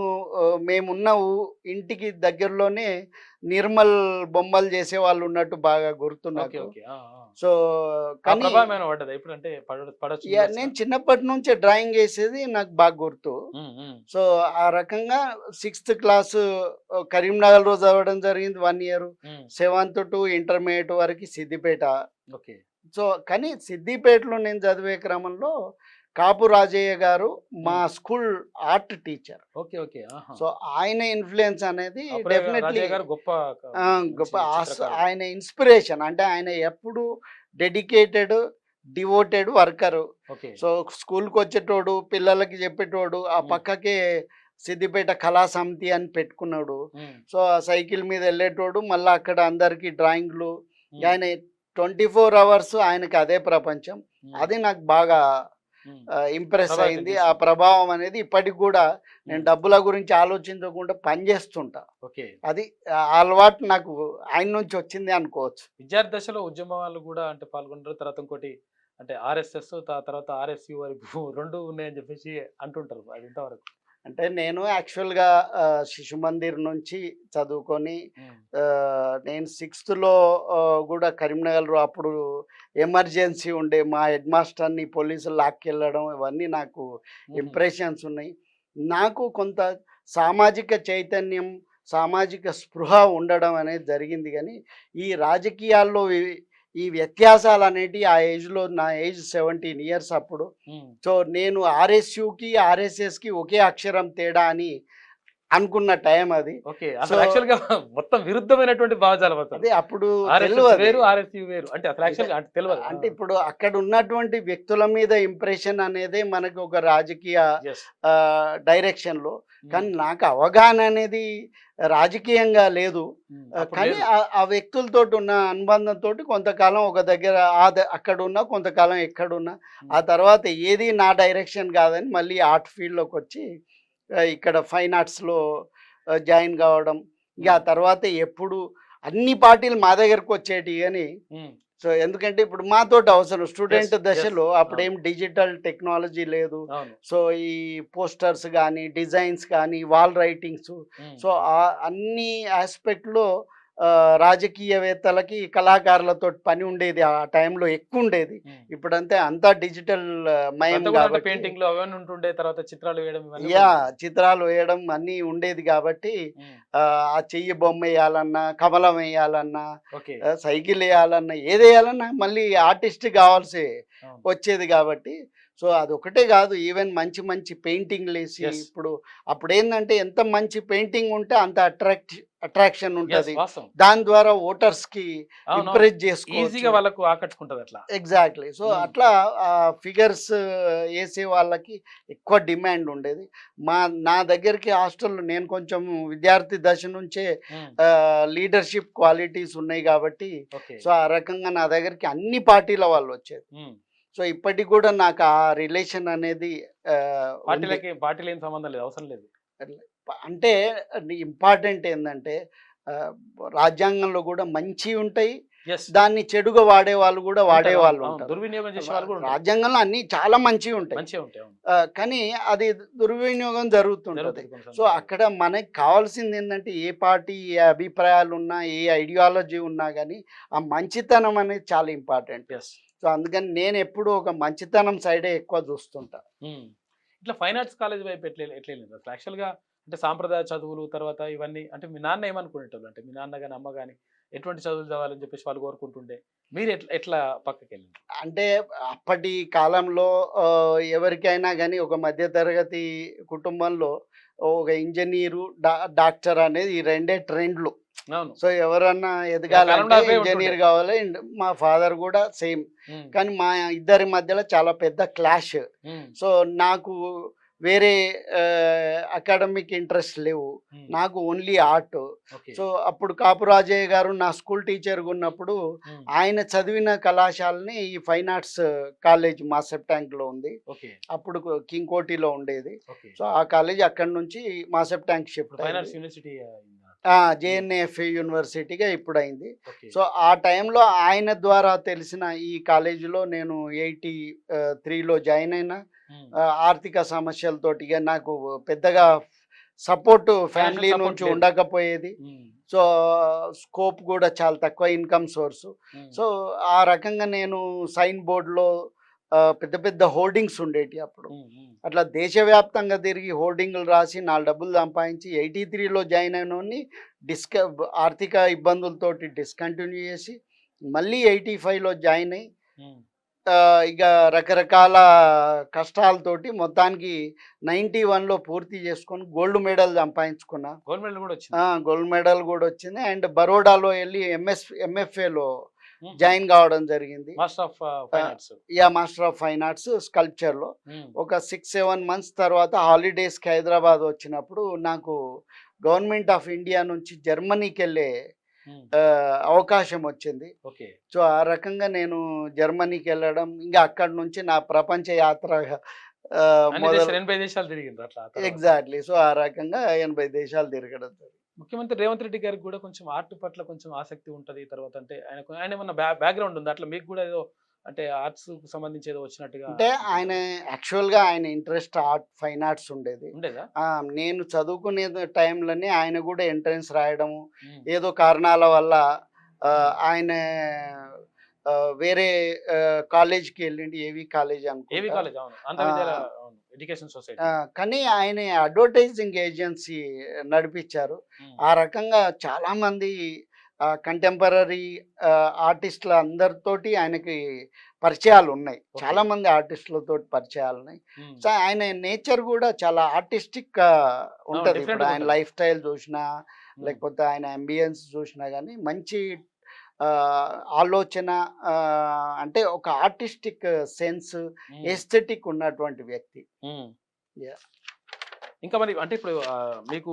మేమున్న ఇంటికి దగ్గరలోనే నిర్మల్ బొమ్మలు చేసే వాళ్ళు ఉన్నట్టు బాగా గుర్తు
ఓకే.
నాకు.
ఓకే.
సో
ఆ
కానీ
ప్రభావం ఏమైనా పడ్డదా ఇప్పుడు? అంటే పడొచ్చు.
నేను చిన్నప్పటి నుంచే డ్రాయింగ్ వేసేది నాకు బాగా గుర్తు. సో ఆ రకంగా 6th క్లాస్ కరీంనగర్లో చదవడం జరిగింది 1 ఇయర్. 7th to ఇంటర్మీడియట్ వరకు సిద్దిపేట.
ఓకే.
సో కానీ సిద్దిపేటలో నేను చదివే క్రమంలో కాపు రాజయ్య గారు మా school art teacher.
Okay. Okay. ఆహా.
సో ఆయన ఇన్ఫ్లుయెన్స్ అనేది
అప్పుడే
డెఫినెట్లీ
రాజయ్య గారు గొప్ప
గొప్ప
మంచి చిత్రకారుడు.
ఆయన ఇన్స్పిరేషన్. అంటే ఆయన ఎప్పుడు dedicated, devoted worker.
Okay.
So స్కూల్కి వచ్చేటోడు, పిల్లలకి చెప్పేటోడు. ఆ పక్కకే సిద్దిపేట కళా సమితి అని పెట్టుకున్నాడు.
ఉమ్,
సో ఆ సైకిల్ మీద వెళ్ళేటోడు, మళ్ళీ అక్కడ అందరికీ డ్రాయింగ్లు.
ఉమ్,
ఆయన 24 hours ఆయనకి అదే ప్రపంచం.
ఉమ్,
అది నాకు బాగా
ఉమ్,
ఇంప్రెస్
ప్రభావితం
అయింది. ఆ
చేసింది.
ప్రభావం అనేది ఇప్పటికి కూడా నేను
ఉమ్,
డబ్బుల గురించి ఆలోచించకుండా పనిచేస్తుంటా.
ఓకే.
అది ఆ అలవాటు నాకు ఆయన నుంచి వచ్చింది అనుకోవచ్చు.
విద్యార్థి దశలో ఉద్యమాలు కూడా అంటే పాల్గొంటారు. తర్వాత ఇంకోటి అంటే RSS తర్వాత RSU వరకు రెండు ఉన్నాయని చెప్పేసి అంటుంటారు. అది ఇంతవరకు.
అంటే నేను యాక్చువల్గా శిశు మందిర్ నుంచి చదువుకొని
ఉమ్,
నేను 6th కూడా కరీంనగర్లో అప్పుడు ఎమర్జెన్సీ ఉండే. మా హెడ్ మాస్టర్ని పోలీసులు లాక్కెళ్ళడం ఇవన్నీ నాకు
ఉమ్,
ఇంప్రెషన్స్ ఉన్నాయి. నాకు కొంత సామాజిక చైతన్యం, సామాజిక స్పృహ ఉండడం అనేది జరిగింది. కానీ ఈ రాజకీయాల్లో ఈ వ్యత్యాసాలు అనేటివి ఆ ఏజ్లో, నా ఏజ్ 17 years అప్పుడు.
ఉమ్,
సో నేను RSUకి RSSకి ఒకే అక్షరం తేడా అని అనుకున్న టైం అది.
ఓకే.
సో
అసలు యాక్చువల్‌గా మొత్తం విరుద్ధమైనటువంటి భావజాలం అసలు.
అదే అప్పుడు
ఆర్ఎస్ఎస్
తెలవది.
వేరు, ఆర్ఎస్యు వేరు. అంటే అసలు యాక్చువల్‌గా అంటే తెలవదు.
అంటే ఇప్పుడు అక్కడ ఉన్నటువంటి వ్యక్తుల మీద ఇంప్రెషన్ అనేదే మనకు ఒక రాజకీయ
యెస్.
డైరెక్షన్‌లో. కానీ నాకు అవగాహన అనేది రాజకీయంగా లేదు.
అప్పుడు
కానీ
లేదు.
ఆ వ్యక్తులతోటి ఉన్న అనుబంధంతోటి కొంతకాలం ఒక దగ్గర అక్కడున్నా, కొంతకాలం ఎక్కడున్నా. ఆ తర్వాత ఏది నా డైరెక్షన్ కాదని మళ్ళీ ఆర్ట్ ఫీల్డ్‌లోకొచ్చి ఇక్కడ ఫైన్ ఆర్ట్స్‌లో జాయిన్ కావడం. ఇక ఆ తర్వాత ఎప్పుడు అన్ని పార్టీలు మా దగ్గరకొచ్చేటియి గాని
హ్మ్.
సో ఎందుకంటే ఇప్పుడు మాతోటి అవసరం స్టూడెంట్
యెస్. యెస్.
దశలో
అవును.
అప్పుడేం డిజిటల్ టెక్నాలజీ లేదు.
అవును.
సో ఈ పోస్టర్స్ కానీ డిజైన్స్ కానీ వాల్ రైటింగ్స్
హ్మ్.
సో అన్ని ఆస్పెక్ట్లో రాజకీయవేత్తలకి కళాకారులతో పని ఉండేది ఆ టైంలో ఎక్కువ ఉండేది.
హ్మ్.
ఇప్పుడంతే అంతా డిజిటల్ మయం
అప్పుడంతా కూడా అంటే
కాబట్టి
పెయింటింగ్‌లు అవన్నీ ఉంటుండే. తర్వాత చిత్రాలు వేయడం ఇవన్నీ
యా
కూడా ఉంటుండే.
చిత్రాలు వేయడం అన్నీ ఉండేది కాబట్టి
హ్మ్.
ఆ చెయ్యి బొమ్మ వేయాలన్నా కమలం వేయాలన్నా
ఓకే.
సైకిల్ వేయాలన్నా ఏది వేయాలన్నా మళ్ళీ ఆర్టిస్ట్ కావాల్సి
అవును.
వచ్చేది కాబట్టి సో అదొకటే కాదు ఈవెన్ మంచి మంచి పెయింటింగ్లు వేసి
యెస్.
ఇప్పుడు అప్పుడేందంటే ఎంత మంచి పెయింటింగ్ ఉంటే అంత అట్రాక్షన్
యెస్.
ఉంటుంది.
వాస్తవం.
దాని ద్వారా ఓటర్స్కి
అవునవును.
ఇంప్రెస్
ఈజీగా
చేసుకోవచ్చు.
వాళ్ళకు ఆకట్టుకుంటది అట్లా.
ఎగ్జాక్ట్లీ. సో
హ్మ్.
అట్లా ఫిగర్స్ ఏసే వాళ్ళకి ఎక్కువ డిమాండ్ ఉండేది. మా నా దగ్గరికి హాస్టల్‌లో నేను కొంచెం విద్యార్థి దశ నుంచే
హ్మ్.
లీడర్‌షిప్ క్వాలిటీస్ ఉన్నాయి కాబట్టి
ఓకే.
సో ఆ రకంగా నా దగ్గరికి అన్ని పార్టీల వాళ్ళొచ్చేది.
హ్మ్.
సో ఇప్పటికి కూడా నాకు ఆ రిలేషన్ అనేది ఉంది.
పార్టీలు ఏం సంబంధం లేదు. అవసరం లేదు.
అంటే ఇంపార్టెంట్ ఏందంటే ఆహ్, రాజ్యాంగంలో కూడా మంచివుంటాయి.
యెస్.
దాన్ని చెడుగా వాడేవాళ్ళు కూడా
ఉంటారు. అవును.
వాడేవాళ్ళు
అవును.
ఉంటారు.
దుర్వినియోగం చేసేవాళ్ళు కూడా ఉంటారు.
రాజ్యాంగంలో అన్నీ చాలా మంచివుంటాయి.
మంచిగా ఉంటాయి. అవును.
కానీ అది దుర్వినియోగం జరుగుతుంటది.
జరుగుతది కొన్ని
సో
సందర్భాల్లో.
అక్కడ మనకి కావాల్సిందేందంటే ఏ పార్టీ, ఏ అభిప్రాయాలున్నా, ఏ ఐడియాలజీ ఉన్నా గానీ, ఆ మంచితనం అనేది చాలా ఇంపార్టెంట్.
యెస్.
సో అందుకని నేనెప్పుడూ ఒక మంచితనం సైడే ఎక్కువ చూస్తుంటా.
హ్మ్. ఇట్లా ఫైన్ ఆర్ట్స్ కాలేజ్ వైపు ఎట్లెళ్ళిండ్రు అసలు? యాక్చువల్‌గా అంటే సాంప్రదాయ చదువులు తర్వాత ఇవన్నీ అంటే మీ నాన్న ఏమనుకునేటోళ్ళు? అంటే మీ నాన్న గాని, అమ్మ గాని ఎటువంటి చదువులు చదవాలని చెప్పేసి వాళ్ళు కోరుకుంటుండే. మీరు ఎట్లా పక్కకెళ్ళిండ్రు?
అంటే అప్పటి కాలంలో ఎవరికైనా గానీ ఒక మధ్య తరగతి కుటుంబంలో ఒక ఇంజినీరు, డాక్టర్ అనేది ఈ రెండే ట్రెండ్‌లు.
అవును.
సో ఎవరన్నా
ఆ కాలంలో
ఎదగాలంటే
అవే ఉంటుండే.
ఇంజినీర్ కావాలి. మా ఫాదర్ కూడా సేమ్.
హ్మ్.
కానీ మా ఇద్దరి మధ్యలో చాలా పెద్ద క్లాష్.
హ్మ్.
సో నాకు వేరే అకాడమిక్ ఇంట్రెస్ట్ లేవు.
హ్మ్.
నాకు ఓన్లీ ఆర్ట్.
ఓకే.
సో అప్పుడు కాపురాజయ్య గారు నా స్కూల్ టీచర్‌గా ఉన్నప్పుడు
హ్మ్.
ఆయన చదివిన కళాశాలని ఈ ఫైన్ ఆర్ట్స్ కాలేజ్ మాసెప్ ట్యాంక్‌లో ఉంది.
ఓకే.
అప్పుడు కింగ్ కోటిలో ఉండేది.
ఓకే.
సో ఆ కాలేజ్ అక్కడి నుంచి మాసెప్ ట్యాంక్
ఇప్పుడు
షిఫ్ట్
ఫైన్
అయింది.
ఆర్ట్స్ యూనివర్సిటీ అయిందా?
జేఎన్ఏఎఫ్ యూనివర్సిటీగా ఇప్పుడయింది.
ఓకే.
సో ఆ టైంలో ఆయన ద్వారా తెలిసిన ఈ కాలేజీలో నేను 83లో జాయిన్ అయినా.
హ్మ్.
ఆర్థిక సమస్యలతోటి ఇక నాకు పెద్దగా సపోర్ట్ ఫ్యామిలీ
సపోర్ట్
నుంచి
లేదు.
ఉండకపోయేది.
హ్మ్.
సో స్కోప్ కూడా చాలా తక్కువ ఇన్‌కమ్ సోర్సు.
హ్మ్.
సో ఆ రకంగా నేను సైన్ బోర్డ్‌లో పెద్ద పెద్ద హోర్డింగ్స్ ఉండేటియి అప్పుడు.
హ్మ్. హ్మ్.
అట్లా దేశవ్యాప్తంగా తిరిగి హోర్డింగులు రాసి 4 డబ్బులు సంపాదించి 83లో జాయిన్ అయినోడిని ఆర్థిక ఇబ్బందులతోటి డిస్కంటిన్యూ చేసి మళ్ళీ 85లో జాయిన్ అయ్యి
హ్మ్.
ఇక రకరకాల కష్టాలతోటి మొత్తానికి 91లో పూర్తి చేసుకొని గోల్డ్ మెడల్ సంపాదించుకున్నా.
గోల్డ్ మెడల్ కూడా వచ్చింది.
గోల్డ్ మెడల్ కూడా వచ్చింది. అండ్ బరోడాలో వెళ్ళి ఎంఎఫ్ఏలో
హుహు.
జాయిన్ కావడం జరిగింది.
Master of fine arts.
Master of fine arts స్కల్ప్చర్‌లో.
హ్మ్.
ఒక 6, 7 మంత్స్ తర్వాత హాలిడేస్‌కి హైదరాబాద్ వచ్చినప్పుడు నాకు గవర్నమెంట్ ఆఫ్ ఇండియా నుంచి జర్మనీకెళ్ళే
హ్మ్.
అవకాశం వచ్చింది.
ఓకే.
సో ఆ రకంగా నేను జర్మనీకెళ్ళడం, ఇంకా అక్కడి నుంచి నా ప్రపంచ యాత్ర
అన్ని
మొదలు.
దేశాలు 80 దేశాలు తిరిగిండ్రు అట్లా ఆ తర్వాత.
ఎగ్జాక్ట్‌లీ. సో ఆ రకంగా 80 దేశాలు తిరగడం జరిగింది.
ముఖ్యమంత్రి రేవంత్ రెడ్డి గారికి కూడా కొంచెం ఆర్ట్ పట్ల కొంచెం ఆసక్తి ఉంటది. తర్వాత అంటే ఆయన ఏమన్నా బ్యాక్‌గ్రౌండ్ ఉందా? అట్లా మీకు కూడా ఏదో అంటే ఆర్ట్స్‌కి సంబంధించి ఏదో వచ్చినట్టుగా
అంటే ఆయన
అనిపించింది.
యాక్చువల్‌గా ఆయన ఇంట్రెస్ట్ ఫైన్ ఆర్ట్స్ ఉండేది.
ఉండేదా?
నేను చదువుకునే టైంలోనే ఆయన కూడా ఎంట్రన్స్ రాయడము,
హ్మ్.
ఏదో కారణాల వల్ల
హ్మ్.
ఆయన వేరే కాలేజ్‌కి ఎళ్ళిండు. ఏవీ కాలేజ్
ఏవి
అనుకుంటా.
కాలేజ్ అవును. ఆంధ్ర విద్యాల
ఆహ్,
అవును. Education society.
కానీ ఆయన అడ్వర్టైజింగ్ ఏజెన్సీ నడిపించారు.
హ్మ్.
ఆ రకంగా చాలామంది కంటెంపరీ ఆర్టిస్టుల అందరితోటి ఆయనకి పరిచయాలు ఉన్నాయి. చాలా మంది ఆర్టిస్టులతో పరిచయాలు ఉన్నాయి. సో ఆయన నేచర్ కూడా చాలా ఆర్టిస్టిక్ ఉంటుంది.
different
ఇప్పుడు
గా
ఆయన
ఉంటది.
లైఫ్ స్టైల్ చూసినా లేకపోతే ఆయన అంబియన్స్ చూసినా కానీ మంచి ఆలోచన, అంటే ఒక ఆర్టిస్టిక్ సెన్స్, ఎస్థెటిక్ ఉన్నటువంటి వ్యక్తి. Yeah.
ఇంకా మరి అంటే ఇప్పుడు మీకు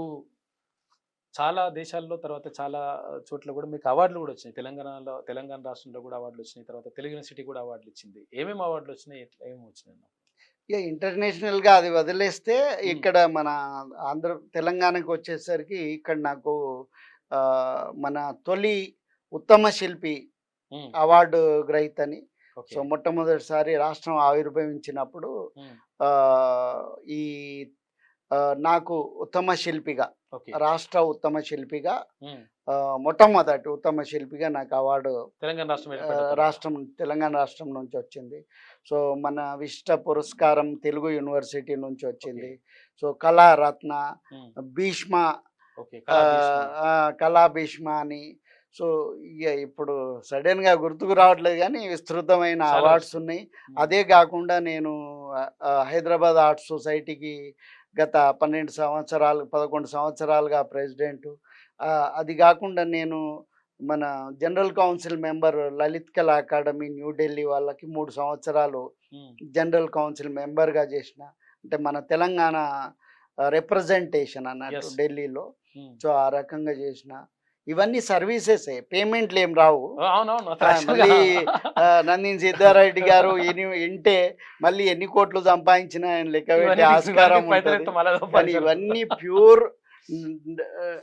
చాలా దేశాల్లో తర్వాత చాలా చోట్ల కూడా మీకు అవార్డులు కూడా వచ్చినాయి. తెలంగాణ రాష్ట్రంలో కూడా అవార్డులు వచ్చినాయి. తర్వాత తెలుగు యూనివర్సిటీ కూడా అవార్డులు ఇచ్చింది. ఏమేమి అవార్డులు వచ్చినాయి? ఏమేమి వచ్చినాయి అన్న?
ఇక ఇంటర్నేషనల్గా అది వదిలేస్తే ఇక్కడ మన తెలంగాణకు వచ్చేసరికి ఇక్కడ నాకు మన తొలి ఉత్తమ శిల్పి అవార్డు గ్రహీతని. సో మొట్టమొదటిసారి రాష్ట్రం ఆవిర్భవించినప్పుడు ఈ నాకు ఉత్తమ శిల్పిగా, రాష్ట్ర ఉత్తమ శిల్పిగా, మొట్టమొదటి ఉత్తమ శిల్పిగా నాకు అవార్డు తెలంగాణ రాష్ట్రం నుంచి వచ్చింది. సో మన విశిష్ట పురస్కారం తెలుగు యూనివర్సిటీ నుంచి వచ్చింది. సో కళారత్న, భీష్మ, కళా భీష్మ అని. సో ఇక ఇప్పుడు సడన్గా గుర్తుకు రావట్లేదు కానీ విస్తృతమైన అవార్డ్స్ ఉన్నాయి. అదే కాకుండా నేను హైదరాబాద్ ఆర్ట్స్ సొసైటీకి గత 11 సంవత్సరాలుగా ప్రెసిడెంటు. అది కాకుండా నేను మన జనరల్ కౌన్సిల్ మెంబర్ లలిత్ కళా అకాడమీ న్యూఢిల్లీ వాళ్ళకి 3 సంవత్సరాలు జనరల్ కౌన్సిల్ మెంబర్గా చేసిన. అంటే మన తెలంగాణ రిప్రజెంటేషన్ అన్నట్టు ఢిల్లీలో. సో ఆ రకంగా చేసిన. ఇవన్నీ సర్వీసెస్, పేమెంట్లు ఏం రావు. మళ్ళీ నందిని సిద్ధారెడ్డి గారు వింటే మళ్ళీ ఎన్ని కోట్లు సంపాదించినా ఆయన లెక్క పెట్టే ఆస్కారం ఉంటుంది. కానీ ఇవన్నీ ప్యూర్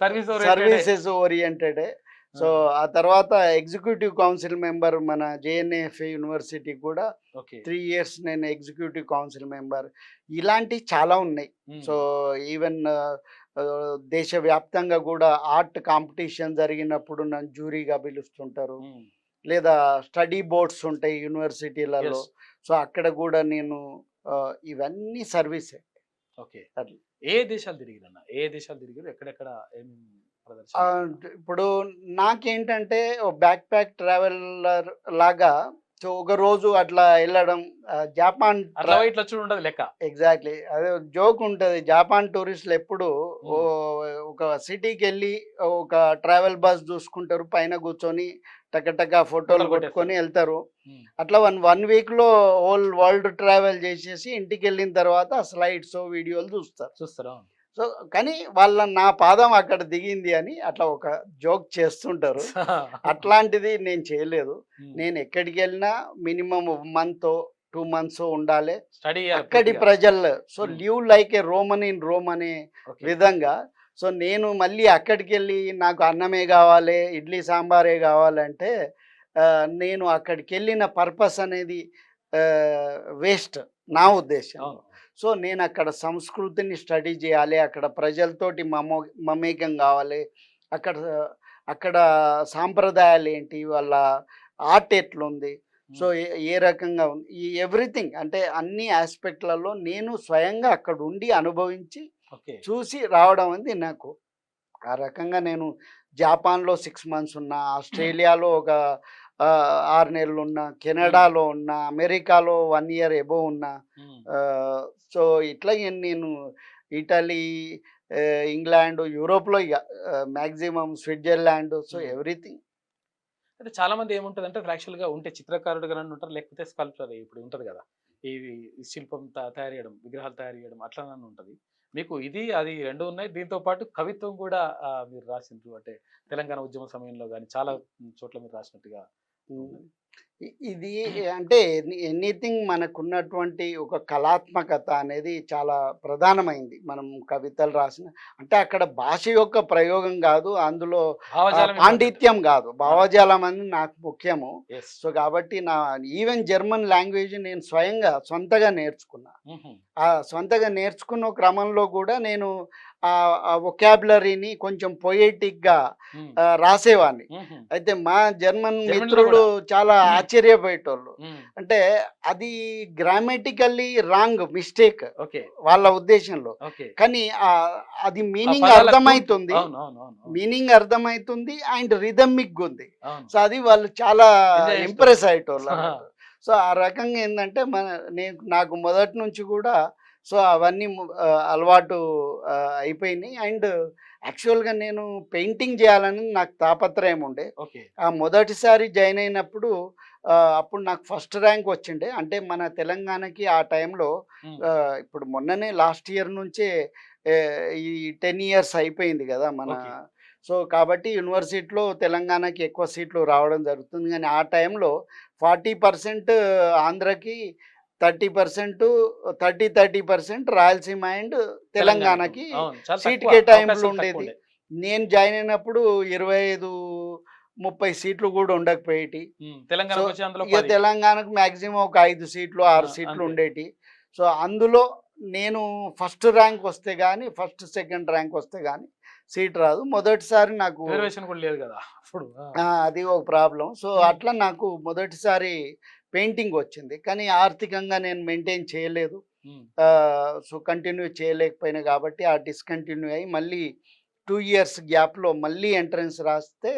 సర్వీసెస్ ఓరియంటెడ్. సో ఆ తర్వాత ఎగ్జిక్యూటివ్ కౌన్సిల్ మెంబర్ మన జేఎన్ఎఫ్ యూనివర్సిటీ కూడా 3 years నేను ఎగ్జిక్యూటివ్ కౌన్సిల్ మెంబర్. ఇలాంటివి చాలా ఉన్నాయి. సో ఈవెన్ దేశవ్యాప్తంగా కూడా ఆర్ట్ కాంపిటీషన్ జరిగినప్పుడు నన్ను జ్యూరీగా పిలుస్తుంటారు. లేదా స్టడీ బోర్డ్స్ ఉంటాయి యూనివర్సిటీలలో. సో అక్కడ కూడా నేను ఇవన్నీ సర్వీసే.
ఏ దేశాలు తిరిగిరు? ఎక్కడెక్కడ
ఇప్పుడు నాకేంటంటే బ్యాక్ ప్యాక్ ట్రావెలర్ లాగా. సో ఒక రోజు అట్లా వెళ్ళడం, జపాన్
ఇట్లా చూడండి లెక్క.
ఎగ్జాక్ట్లీ అదే జోక్ ఉంటుంది. జపాన్ టూరిస్టులు ఎప్పుడు ఒక సిటీకి వెళ్ళి ఒక ట్రావెల్ బస్ చూసుకుంటారు, పైన కూర్చొని టక ఫోటోలు కొట్టుకొని వెళ్తారు. అట్లా 1 weekలో హోల్ వరల్డ్ ట్రావెల్ చేసేసి ఇంటికి వెళ్ళిన తర్వాత స్లైడ్స్ వీడియోలు చూస్తారు. సో కానీ నా పాదం అక్కడ దిగింది అని అట్లా ఒక జోక్ చేస్తుంటారు. అట్లాంటిది నేను చేయలేదు. నేను ఎక్కడికి వెళ్ళినా మినిమం 1 month 2 months ఉండాలి అక్కడి ప్రజలు. So live like A Roman in Rome అనే విధంగా. సో నేను మళ్ళీ అక్కడికి వెళ్ళి నాకు అన్నమే కావాలి, ఇడ్లీ సాంబారే కావాలంటే నేను అక్కడికి వెళ్ళిన పర్పస్ అనేది వేస్ట్ నా ఉద్దేశం. సో నేను అక్కడ సంస్కృతిని స్టడీ చేయాలి, అక్కడ ప్రజలతోటి మమేకం కావాలి, అక్కడ సాంప్రదాయాలు ఏంటి, వాళ్ళ ఆర్ట్ ఎట్లుంది, సో ఏ రకంగా ఉంది, ఈ ఎవ్రీథింగ్ అంటే అన్ని ఆస్పెక్ట్లలో నేను స్వయంగా అక్కడ ఉండి అనుభవించి చూసి రావడం అనేది నాకు. ఆ రకంగా నేను జపాన్లో 6 months ఉన్నా, ఆస్ట్రేలియాలో ఒక 6 నెలలు ఉన్నా, కెనడాలో ఉన్నా, అమెరికాలో 1 year ఎబోవ్ ఉన్నా. సో ఇట్లా నేను ఇటలీ, ఇంగ్లాండ్, యూరోప్లో ఇక మ్యాక్సిమం స్విట్జర్లాండ్. So everything.
అంటే చాలా మంది ఏముంటుంది అంటే యాక్చువల్గా ఉంటే చిత్రకారుడుగా ఉంటారు, లేకపోతే స్కల్ప్టర్ ఇప్పుడు ఉంటుంది కదా, ఈ శిల్పం తయారు చేయడం, విగ్రహాలు తయారు చేయడం అట్లా ఉంటుంది. మీకు ఇది అది 2 ఉన్నాయి. దీంతో పాటు కవిత్వం కూడా మీరు రాసిండ్రు. అంటే తెలంగాణ ఉద్యమ సమయంలో కానీ చాలా చోట్ల మీరు రాసినట్టుగా.
ఇది అంటే ఎనీథింగ్ మనకున్నటువంటి ఒక కళాత్మకత అనేది చాలా ప్రధానమైంది. మనం కవితలు రాసిన అంటే అక్కడ భాష యొక్క ప్రయోగం కాదు, అందులో పాండిత్యం కాదు, భావజాలం అని నాకు ముఖ్యము. సో కాబట్టి ఈవెన్ జర్మన్ లాంగ్వేజ్ నేను స్వయంగా సొంతగా నేర్చుకున్నా. ఆ సొంతగా నేర్చుకున్న క్రమంలో కూడా నేను ఆ వొకాబులరీని కొంచెం పొయెటిక్గా
ఉమ్,
రాసేవాడిని.
ఉమ్హు,
అయితే మా జర్మన్
జర్మనీలో
మిత్రులు
కూడా
చాలా
ఉమ్,
ఆశ్చర్యపోయేటోళ్ళు.
ఉమ్,
అంటే అది గ్రామటికల్లీ రాంగ్ మిస్టేక్
ఓకే
వాళ్ళ ఉద్దేశంలో.
ఓకే.
కానీ అది
ఆ
మీనింగ్
పదాల కూర్పు,
అర్థమైతుంది.
అవును అవును అవును అవును
మీనింగ్ అర్థమైతుంది అండ్ రిథమిక్ ఉంది.
అవును,
సో అది వాళ్ళు చాలా
ఎంజాయ్ చేసేటోళ్ళు.
ఇంప్రెస్ అయ్యేటోళ్ళు అన్నట్టు. సో ఆ రకంగా ఏంటంటే నాకు మొదటి నుంచి కూడా సో అవన్నీ అలవాటు అయిపోయినాయి. అండ్ యాక్చువల్గా నేను పెయింటింగ్ చేయాలని నాకు తాపత్రయం ఉండే.
ఓకే.
ఆ మొదటిసారి జాయిన్ అయినప్పుడు అప్పుడు నాకు ఫస్ట్ ర్యాంక్ వచ్చిండే. అంటే మన తెలంగాణకి ఆ టైంలో
ఉమ్,
ఇప్పుడు మొన్ననే లాస్ట్ ఇయర్ నుంచే ఈ 10 ఇయర్స్ అయిపోయింది కదా మన.
ఓకే.
సో కాబట్టి యూనివర్సిటీలో తెలంగాణకి ఎక్కువ సీట్లు రావడం జరుగుతుంది. కానీ ఆ టైంలో 40% ఆంధ్రకి, 30% 30% రాయలసీమ అండ్
తెలంగాణకు
తెలంగాణకి
అవును చాలా
సీట్
తక్కువ,
కేటాయింపులు
అవకాశాలు తక్కువ
ఉండేది.
ఉండే.
నేను జాయిన్ అయినప్పుడు 25, 30 సీట్లు కూడా ఉండకపోయేటి. సో
తెలంగాణకు వచ్చి అందులో
ఇక
10.
తెలంగాణకు మ్యాక్సిమం ఒక 5 సీట్లు, 6 సీట్లు
అంతే.
ఉండేటి. సో అందులో నేను ఫస్ట్ ర్యాంక్ వస్తే గానీ, ఫస్ట్, సెకండ్ ర్యాంక్ వస్తే గానీ సీట్ రాదు. మొదటిసారి నాకు
రిజర్వేషన్ కూడా లేదు కదా అప్పుడు.
అది ఒక ప్రాబ్లమ్. సో
ఉమ్,
అట్లా నాకు మొదటిసారి పెయింటింగ్ వచ్చింది. కానీ ఆర్థికంగా నేను మెయింటైన్ చేయలేదు.
ఉమ్,
సో కంటిన్యూ చేయలేకపోయినా కాబట్టి ఆ డిస్కంటిన్యూ అయ్యి మళ్ళీ 2 ఇయర్స్ గ్యాప్‌లో మళ్ళీ ఎంట్రన్స్ రాస్తే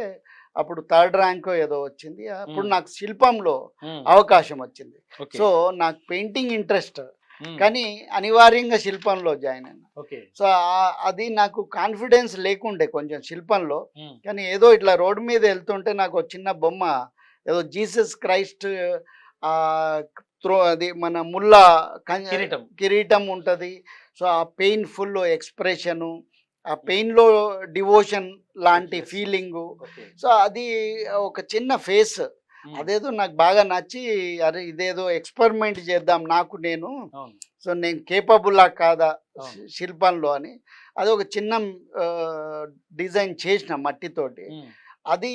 అప్పుడు థర్డ్ ర్యాంకో ఏదో వచ్చింది. అప్పుడు
ఉమ్,
నాకు శిల్పంలో
ఉమ్,
అవకాశం వచ్చింది.
ఓకే.
సో నాకు పెయింటింగ్ ఇంట్రెస్ట్.
ఉమ్,
కానీ అనివార్యంగా శిల్పంలో జాయిన్ అయినా.
ఓకే.
సో అది నాకు కాన్ఫిడెన్స్ లేకుండే కొంచెం శిల్పంలో.
ఉమ్,
కానీ ఏదో ఇట్లా రోడ్డు మీద వెళ్తుంటే నాకు ఒక చిన్న బొమ్మ ఏదో జీసస్ క్రైస్ట్ అది మన ముళ్ళ
కిరీటం.
కిరీటం ఉంటుంది. సో ఆ పెయిన్ఫుల్ ఎక్స్ప్రెషను, ఆ పెయిన్లో డివోషన్ లాంటి
Yes.
ఫీలింగు.
ఓకే.
సో అది ఒక చిన్న ఫేస్
ఉమ్,
అదేదో నాకు బాగా నచ్చి, అరే ఇదేదో ఎక్స్పెరిమెంట్ చేద్దాం నాకు నేను.
అవును
సో నేను కేపబులా కాదా
అవును.
శిల్పంలో అని అది ఒక చిన్న డిజైన్ చేసిన మట్టితోటి.
ఉమ్,
అది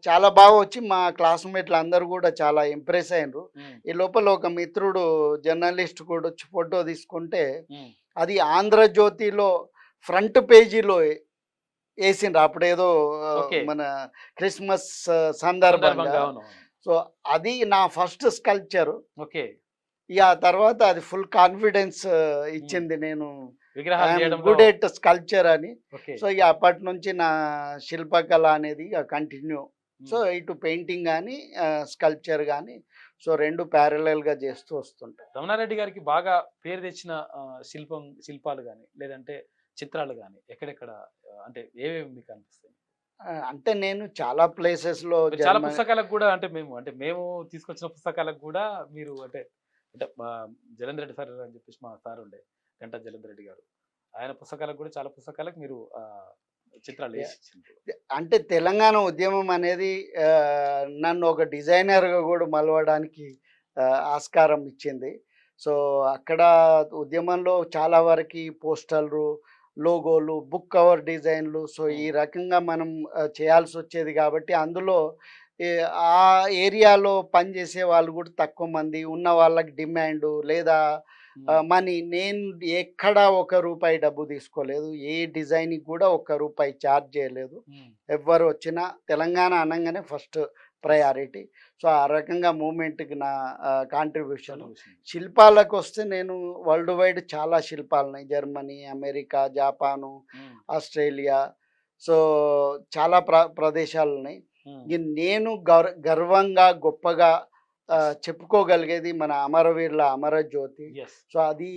చాలా బాగా వచ్చి మా క్లాస్మేట్లు అందరూ కూడా చాలా ఇంప్రెస్ అయినరు.
ఉమ్,
ఈ లోపల ఒక మిత్రుడు జర్నలిస్ట్ కూడా వచ్చి ఫోటో తీసుకుంటే
ఉమ్,
అది ఆంధ్రజ్యోతిలో ఫ్రంట్ పేజీలో వేసిండ్రు అప్పుడేదో
ఓకే.
మన క్రిస్మస్ సందర్భంగా.
సందర్భంగా అవును అవును.
సో అది నా ఫస్ట్ స్కల్ప్చర్.
ఓకే.
ఇక ఆ తర్వాత అది ఫుల్ కాన్ఫిడెన్స్ ఇచ్చింది. నేను
విగ్రహాలు
ఐఎమ్
చేయడంలో.
గుడ్ ఎట్ స్కల్ప్చర్ అని.
ఓకే.
సో ఇక అప్పటి నుంచి నా శిల్పకళ అనేది ఇక కంటిన్యూ. సో
ఉమ్,
ఇటు పెయింటింగ్ కానీ స్కల్ప్చర్ కానీ సో 2 ప్యారలల్గా చేస్తూ వస్తుంటాయి.
రమణారెడ్డి గారికి బాగా పేరు తెచ్చిన శిల్పాలు కానీ లేదంటే చిత్రాలు కానీ ఎక్కడెక్కడ, అంటే ఏవేవి మీకు అనిపిస్తాయి?
అంటే నేను చాలా ప్లేసెస్లో
మీరు చాలా పుస్తకాలకు కూడా, అంటే మేము తీసుకొచ్చిన పుస్తకాలకు కూడా మీరు అంటే అంటే మా జలేంద్ర రెడ్డి సార్ అని చెప్పేసి మా సార్ ఉండే, గంటా జలేంద్ర రెడ్డి గారు, ఆయన పుస్తకాలకు కూడా చాలా పుస్తకాలకు మీరు చిత్రాలు వేసి ఇచ్చిండ్రు.
అంటే తెలంగాణ ఉద్యమం అనేది నన్ను ఒక డిజైనర్గా కూడా మలవడానికి ఆస్కారం ఇచ్చింది. సో అక్కడ ఉద్యమంలో చాలా వరకు పోస్టర్లు, లోగోలు, బుక్ కవర్ డిజైన్లు సో ఈ రకంగా మనం చేయాల్సి వచ్చేది కాబట్టి అందులో ఆ ఏరియాలో పనిచేసే వాళ్ళు కూడా తక్కువ మంది, ఉన్న వాళ్ళకి డిమాండు లేదా మనీ. నేను ఎక్కడా ₹1 డబ్బు తీసుకోలేదు. ఏ డిజైన్‌కి కూడా ₹1 ఛార్జ్ చేయలేదు. ఎవ్వరు వచ్చినా తెలంగాణ అనంగానే ఫస్ట్ ప్రయారిటీ. సో ఆ రకంగా మూవ్‌మెంట్‌కి నా కాంట్రిబ్యూషన్. శిల్పాలకొస్తే నేను వరల్డ్ వైడ్ చాలా శిల్పాలున్నాయి. Germany, America, Japan, Australia so చాలా ప్రదేశాలున్నాయి. నేను గర్వంగా, గొప్పగా చెప్పుకోగలిగేది మన అమరవీరుల అమరజ్యోతి. సో అది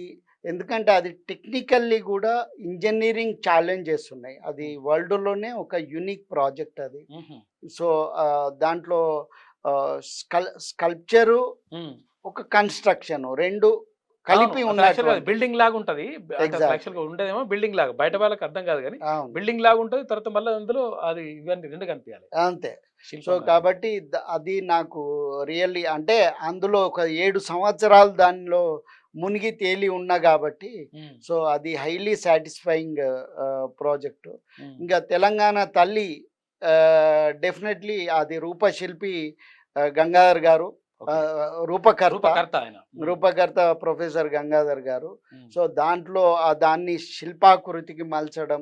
ఎందుకంటే అది టెక్నికల్లీ కూడా ఇంజనీరింగ్ ఛాలెంజెస్ ఉన్నాయి. అది వరల్డ్‌లోనే ఒక యూనిక్ ప్రాజెక్ట్ అది. సో దాంట్లో స్కల్ప్చరు, ఒక కన్‌స్ట్రక్షను 2 కలిపి ఉన్నటువంటి
బిల్డింగ్ లాగా ఉంటది.
ఎగ్జాక్ట్‌లీ.
యాక్చువల్‌గా ఉండేదేమో బిల్డింగ్ లాగా, బయట వాళ్ళకి అర్థం కాదు కానీ
అవును.
బిల్డింగ్ లాగా ఉంటది. తర్వాత మళ్ళీ అందులో అది ఇవన్నీ 2 కనిపించాలి.
అంతే. సో
శిల్పం లాగా.
కాబట్టి అది నాకు రియల్లీ అంటే అందులో ఒక 7 సంవత్సరాలు దానిలో మునిగి తేలి ఉన్నా కాబట్టి సో అది హైలీ సాటిస్ఫైయింగ్ ప్రాజెక్టు. ఇంకా తెలంగాణ తల్లి డెఫినెట్లీ అది రూపశిల్పి గంగాధర్ గారు. ఆ, రూపకర్త
రూపకర్త ఆయన.
రూపకర్త ప్రొఫెసర్ గంగాధర్ గారు.
ఉమ్.
సో దాంట్లో దాన్ని శిల్పాకృతికి మలచడం.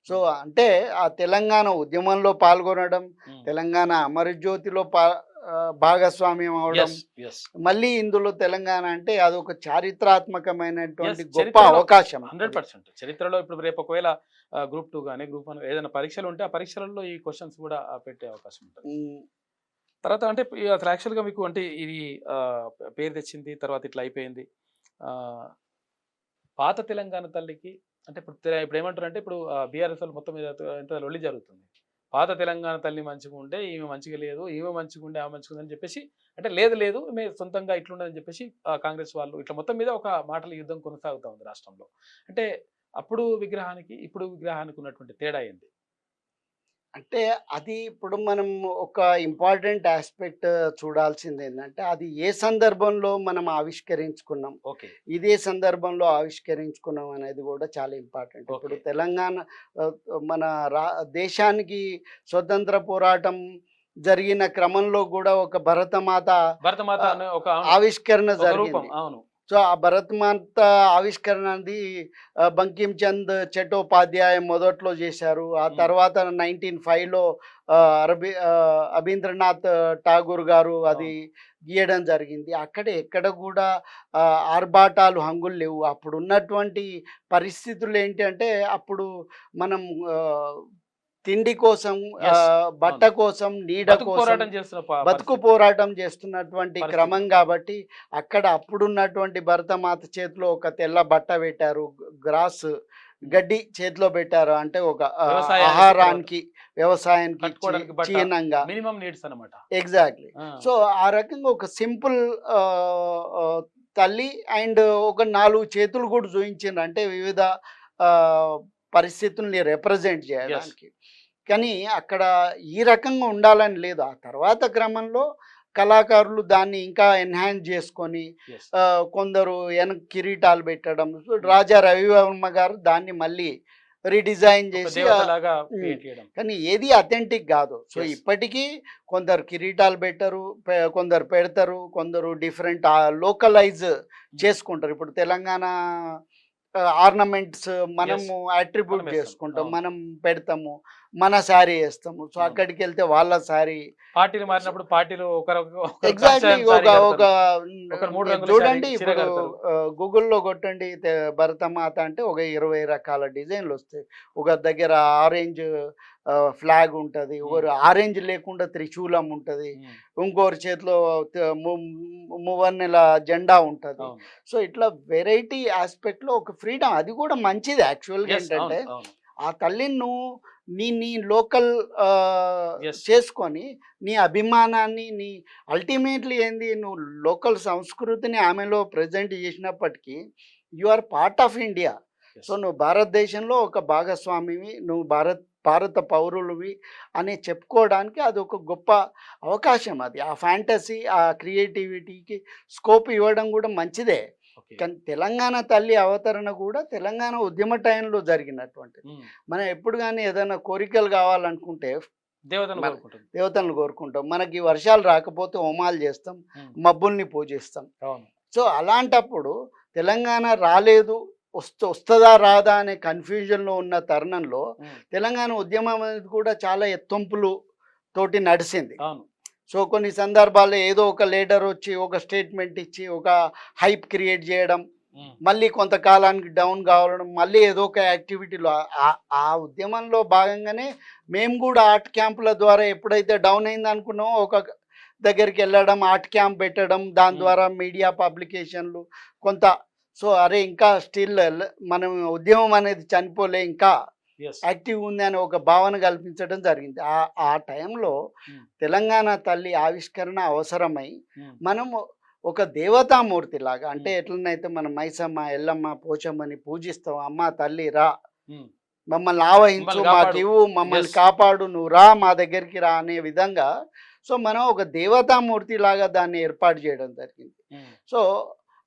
సో అంటే ఆ తెలంగాణ ఉద్యమంలో పాల్గొనడం,
ఉమ్.
తెలంగాణ అమరజ్యోతిలో భాగస్వామ్యం అవడం,
Yes, yes.
మళ్ళీ ఇందులో తెలంగాణ అంటే అదొక చారిత్రాత్మకమైనటువంటి
Yes,
గొప్ప
చరిత్రలో
అవకాశం.
100%. చరిత్రలో ఇప్పుడు రేపు ఒకవేళ గ్రూప్ 2 కానీ గ్రూప్ 1 ఏదైనా పరీక్షలు ఉంటే ఆ పరీక్షలలో ఈ క్వశ్చన్స్ కూడా పెట్టే అవకాశం ఉంటుంది.
ఉమ్,
తర్వాత అంటే అసలు యాక్చువల్గా మీకు అంటే ఇది ఆ, పేరు తెచ్చింది తర్వాత ఇట్లా అయిపోయింది. ఆ, పాత తెలంగాణ తల్లికి అంటే ఇప్పుడు ఏమంటారు అంటే ఇప్పుడు బీఆర్ఎస్ వాళ్ళు మొత్తం మీద ఎంత లొల్లి జరుగుతుంది. పాత తెలంగాణ తల్లి మంచిగా ఉంటే ఈమె మంచిగా లేదు, ఈమె మంచిగా ఉండే ఆమె మంచిగా ఉందని చెప్పేసి అంటే లేదు లేదు మేము సొంతంగా ఇట్లుండదని చెప్పేసి కాంగ్రెస్ వాళ్ళు ఇట్లా మొత్తం మీద ఒక మాటల యుద్ధం కొనసాగుతూ ఉంది రాష్ట్రంలో. అంటే అప్పుడు విగ్రహానికి ఇప్పుడు విగ్రహానికి ఉన్నటువంటి తేడా ఏంది?
అంటే అది ఇప్పుడు మనం ఒక ఇంపార్టెంట్ ఆస్పెక్ట్ చూడాల్సింది ఏంటంటే అది ఏ సందర్భంలో మనం ఆవిష్కరించుకున్నాం,
ఓకే,
ఇదే సందర్భంలో ఆవిష్కరించుకున్నాం అనేది కూడా చాలా ఇంపార్టెంట్. ఇప్పుడు
ఓకే.
తెలంగాణ ఆ, మన దేశానికి స్వతంత్ర పోరాటం జరిగిన క్రమంలో కూడా ఒక భరతమాత
భరతమాత
ఆ,
అనే ఒక
ఆవిష్కరణ
ఒక రూపం.
జరిగింది.
అవును.
సో ఆ భరతమాత ఆవిష్కరణ అనేది బంకిం చంద్ చట్టోపాధ్యాయ మొదట్లో చేశారు. ఆ
ఉమ్.
తర్వాత 1905లో అబీంద్రనాథ్ ఠాగూర్ గారు అది గీయడం జరిగింది. అక్కడ ఎక్కడ కూడా ఆ, ఆర్భాటాలు హంగులు లేవు. అప్పుడు ఉన్నటువంటి పరిస్థితులు ఏంటి అంటే అప్పుడు మనం ఆ, తిండి కోసం,
Yes,
బట్ట
అవును.
కోసం, నీడ
బతుకు
కోసం
పోరాటం చేస్తున్న
బతుకు
పరిస్థితి.
పోరాటం చేస్తున్నటువంటి
పరిస్థితి.
క్రమం కాబట్టి అక్కడ అప్పుడున్నటువంటి భరతమాత చేతిలో ఒక తెల్ల బట్ట పెట్టారు, గ్రాస్ గడ్డి చేతిలో పెట్టారు. అంటే ఒక
వ్యవసాయానికి
ఆహారానికి వ్యవసాయానికి
కట్టుకోవడానికి బట్ట
చిహ్నంగా.
మినిమం నీడ్స్ అన్నమాట.
ఎగ్జాక్ట్లీ. సో ఆ రకంగా ఒక సింపుల్ తల్లి అండ్ ఒక 4 చేతులు కూడా చూపించిండ్రు, అంటే వివిధ ఆ, పరిస్థితుల్ని రిప్రజెంట్ చేయడానికి. కానీ అక్కడ ఈ రకంగా ఉండాలని లేదు. ఆ తర్వాత క్రమంలో కళాకారులు దాన్ని ఇంకా ఎన్హాన్స్ చేసుకొని కొందరు వెనక కిరీటాలు పెట్టడం. సో రాజా రవివర్మ గారు దాన్ని మళ్ళీ రీడిజైన్ చేసి
దేవతలాగా క్రియేట్ చేయడం.
కానీ ఏది అథెంటిక్ కాదు. So
Yes.
ఇప్పటికీ కొందరు కిరీటాలు పెట్టరు, కొందరు పెడతారు, కొందరు డిఫరెంట్ లోకలైజ్ చేసుకుంటారు. ఇప్పుడు తెలంగాణ ఆర్నమెంట్స్ మనము అట్రిబ్యూట్
మనం వేస్తాం.
చేసుకుంటాం,
అవును.
మనం పెడతాము, మన శారీ వేస్తాము. సో
అవును.
అక్కడికి వెళ్తే వాళ్ళ శారీ
పార్టీలు మారినప్పుడు పార్టీలు
ఎగ్జాక్ట్లీ ఒక
ఒకరు 3 రంగుల
చూడండి.
శారీ, చీర
ఇప్పుడు
కడతారు.
గూగుల్లో కొట్టండి భరతమాత అంటే ఒక 20 రకాల డిజైన్లు వస్తాయి. ఒక దగ్గర ఆరెంజ్ ఫ్లాగ్ ఉంటుంది, ఒకరు ఆరెంజ్ లేకుండా త్రిశూలం ఉంటుంది, ఇంకోరి చేతిలో మువ్వన్నెల జెండా ఉంటుంది.
అవును.
సో ఇట్లా వెరైటీ ఆస్పెక్ట్లో ఒక ఫ్రీడమ్, అది కూడా మంచిది యాక్చువల్గా.
Yes,
ఏంటంటే
అవును, అవును.
ఆ తల్లిని నువ్వు నీ లోకల్
Yes.
చేసుకొని నీ అభిమానాన్ని నీ అల్టిమేట్లీ ఏంది, నువ్వు లోకల్ సంస్కృతిని ఆమెలో ప్రజెంట్ చేసినప్పటికీ you are part of India.
Yes.
So నువ్వు భారతదేశంలో ఒక భాగస్వామివి, నువ్వు భారత పౌరులువి అని చెప్పుకోవడానికి అది ఒక గొప్ప అవకాశం. అది ఆ ఫ్యాంటసీ, ఆ క్రియేటివిటీకి స్కోప్ ఇవ్వడం కూడా మంచిదే.
Okay.
కానీ తెలంగాణ తల్లి అవతరణ కూడా తెలంగాణ ఉద్యమ టైంలో జరిగినటువంటిది. మనం ఎప్పుడు కానీ ఏదైనా కోరికలు కావాలనుకుంటే
దేవతను
మన-
కోరుకుంటుంది.
దేవతలను కోరుకుంటాం. మనకి వర్షాలు రాకపోతే హోమాలు చేస్తాం, మబ్బుల్ని పూజిస్తాం.
అవును.
సో అలాంటప్పుడు తెలంగాణ రాలేదు, వస్తుందా రాదా అనే కన్ఫ్యూజన్లో ఉన్న తరుణంలో తెలంగాణ ఉద్యమం అనేది కూడా చాలా ఎత్తుంపులు తోటి నడిచింది.
అవును.
సో కొన్ని సందర్భాల్లో ఏదో ఒక లీడర్ వచ్చి ఒక స్టేట్మెంట్ ఇచ్చి ఒక హైప్ క్రియేట్ చేయడం, మళ్ళీ కొంతకాలానికి డౌన్ కావడం, మళ్ళీ ఏదో ఒక యాక్టివిటీలో ఆ ఉద్యమంలో భాగంగానే మేము కూడా ఆర్ట్ క్యాంపుల ద్వారా ఎప్పుడైతే డౌన్ అయింది అనుకున్నామో ఒక దగ్గరికి వెళ్ళడం, ఆర్ట్ క్యాంప్ పెట్టడం, దాని ద్వారా మీడియా పబ్లికేషన్లు కొంత. సో అరే ఇంకా స్టిల్ మనం ఉద్యమం అనేది చనిపోలే, ఇంకా యాక్టివ్ ఉంది అని ఒక భావన కల్పించడం జరిగింది. ఆ టైంలో తెలంగాణ తల్లి ఆవిష్కరణ అవసరమై మనము ఒక దేవతామూర్తి లాగా, అంటే ఎట్లనైతే మనం మైసమ్మ, ఎల్లమ్మ, పోచమ్మని పూజిస్తాం, అమ్మ తల్లి రా మమ్మల్ని ఆవహించు, మాకివ్వు, మమ్మల్ని కాపాడు, నువ్వు రా మా దగ్గరికి రా అనే విధంగా. సో మనం ఒక దేవతామూర్తి లాగా దాన్ని ఏర్పాటు చేయడం జరిగింది. సో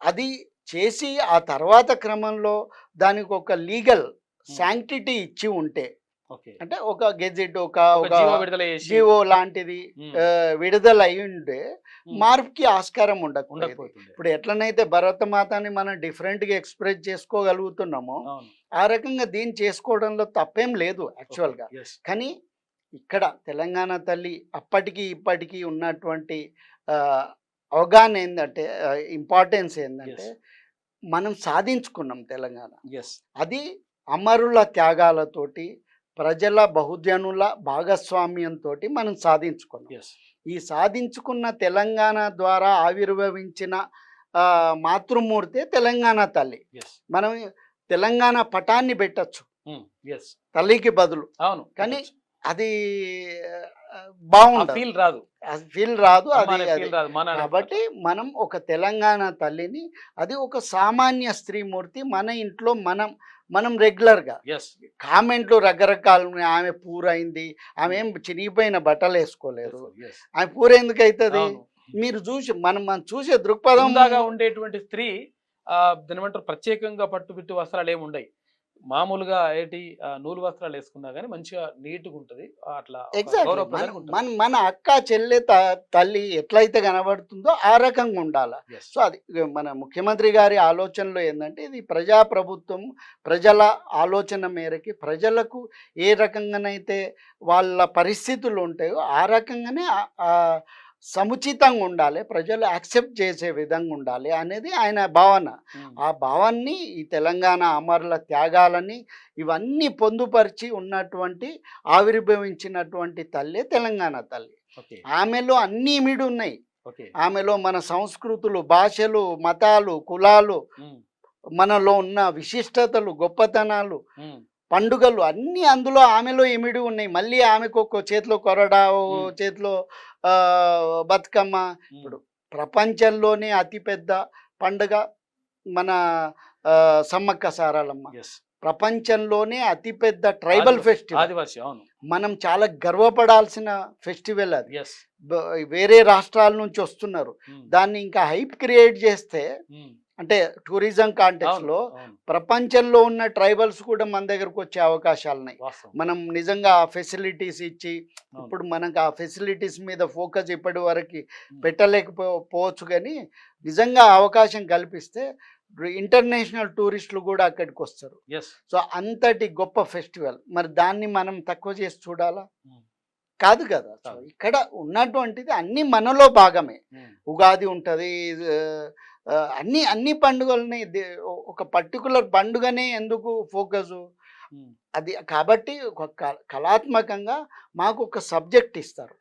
అది చేసి ఆ తర్వాత క్రమంలో దానికి ఒక లీగల్ శాంక్టిటీ ఇచ్చి ఉంటే, అంటే ఒక గెజెట్, ఒక జీవో లాంటిది విడుదల అయి ఉంటే మార్పుకి ఆస్కారం ఉండకపోయేది.
ఉండకపోతుంది.
ఇప్పుడు ఎట్లనైతే భరతమాతని మనం డిఫరెంట్గా ఎక్స్ప్రెస్ చేసుకోగలుగుతున్నామో
అవును.
ఆ రకంగా దీన్ని చేసుకోవడంలో తప్పేం లేదు యాక్చువల్గా.
Yes.
కానీ ఇక్కడ తెలంగాణ తల్లి అప్పటికి ఇప్పటికీ ఉన్నటువంటి ఆ, అవగాహన ఏంటంటే ఇంపార్టెన్స్ ఏంటంటే
Yes.
మనం సాధించుకున్నాం తెలంగాణ.
Yes.
అది అమరుల త్యాగాలతోటి ప్రజల బహుజనుల భాగస్వామ్యంతో మనం సాధించుకున్నాం.
Yes.
ఈ సాధించుకున్న తెలంగాణ ద్వారా ఆవిర్భవించిన మాతృమూర్తే తెలంగాణ తల్లి.
Yes.
మనం తెలంగాణ పటాన్ని పెట్టచ్చు
Yes.
తల్లికి బదులు,
అవును.
కానీ అది బాగుండదు,
ఫీల్ రాదు.
ఫీల్ రాదు.
అమ్మ
అది
అనే
అది
feel రాదు. మన అనే
కాబట్టి మనం ఒక తెలంగాణ తల్లిని, అది ఒక సామాన్య స్త్రీమూర్తి మన ఇంట్లో మనం రెగ్యులర్గా
Yes.
కామెంట్లు రకరకాలు ఉన్నాయి. ఆమె పూరైంది, ఆమె ఏం చినిగిపోయిన బట్టలు వేసుకోలేదు,
Yes.
ఆమె పూర ఎందుకు అవుతుంది?
అవును.
మీరు మనం చూసే దృక్పథం
హుందాగా ఉండేటువంటి స్త్రీ దాని ఏమంటారు ప్రత్యేకంగా పట్టుబిట్టు వస్త్రాలు ఏమి ఉండయి. మామూలుగా నూలు వస్త్రాలు వేసుకున్నా కానీ మంచిగా నీట్గా ఉంటుంది. అట్లా ఒక
ఎగ్జాక్ట్లీ
గౌరవప్రదంగా ఉంటుంది.
మన అక్క చెల్లె తల్లి ఎట్లయితే కనబడుతుందో ఆ రకంగా ఉండాలి.
Yes.
సో అది మన ముఖ్యమంత్రి గారి ఆలోచనలో ఏంటంటే ఇది ప్రజాప్రభుత్వం, ప్రజల ఆలోచన మేరకి ప్రజలకు ఏ రకంగానైతే వాళ్ళ పరిస్థితులు ఉంటాయో ఆ రకంగానే సముచితంగా ఉండాలి, ప్రజలు యాక్సెప్ట్ చేసే విధంగా ఉండాలి అనేది ఆయన భావన. ఆ భావాన్ని ఈ తెలంగాణ అమరుల త్యాగాలని ఇవన్నీ పొందుపరిచి ఉన్నటువంటి ఆవిర్భవించినటువంటి తల్లి తెలంగాణ తల్లి.
Okay.
ఆమెలో అన్ని ఇమిడి ఉన్నాయి.
Okay.
ఆమెలో మన సంస్కృతులు, భాషలు, మతాలు, కులాలు, మనలో ఉన్న విశిష్టతలు, గొప్పతనాలు, పండుగలు అన్నీ అందులో ఆమెలో ఇమిడి ఉన్నాయి. మళ్ళీ ఆమెకు ఒక చేతిలో కొరడా, చేతిలో బతుకమ్మ. ఇప్పుడు ప్రపంచంలోనే అతిపెద్ద పండుగ మన సమ్మక్క సారాలమ్మ.
Yes.
ప్రపంచంలోనే అతిపెద్ద ట్రైబల్ ఫెస్టివల్,
ఆదివాసి. అవును.
మనం చాలా గర్వపడాల్సిన ఫెస్టివల్ అది.
Yes.
వేరే రాష్ట్రాల నుంచి వస్తున్నారు, దాన్ని ఇంకా హైప్ క్రియేట్ చేస్తే అంటే టూరిజం కాంటెక్స్ట్ లో ప్రపంచంలో ఉన్న ట్రైబల్స్ కూడా మన దగ్గరకు వచ్చే అవకాశాలు ఉన్నాయి. మనం నిజంగా ఆ ఫెసిలిటీస్ ఇచ్చి, ఇప్పుడు మనకు ఆ ఫెసిలిటీస్ మీద ఫోకస్ ఇప్పటి వరకు పెట్టలేకపోవచ్చు, కానీ నిజంగా అవకాశం కల్పిస్తే ఇంటర్నేషనల్ టూరిస్టులు కూడా అక్కడికి వస్తారు. సో అంతటి గొప్ప ఫెస్టివల్, మరి దాన్ని మనం తక్కువ చేసి చూడాలా? కాదు కదా. సో ఇక్కడ ఉన్నటువంటిది అన్ని మనలో భాగమే. ఉగాది ఉంటుంది, అన్ని పండుగలని ఒక పర్టికులర్ పండుగనే ఎందుకు ఫోకస్ అది. కాబట్టి ఒక కళాత్మకంగా మాకు ఒక సబ్జెక్ట్ ఇస్తారు,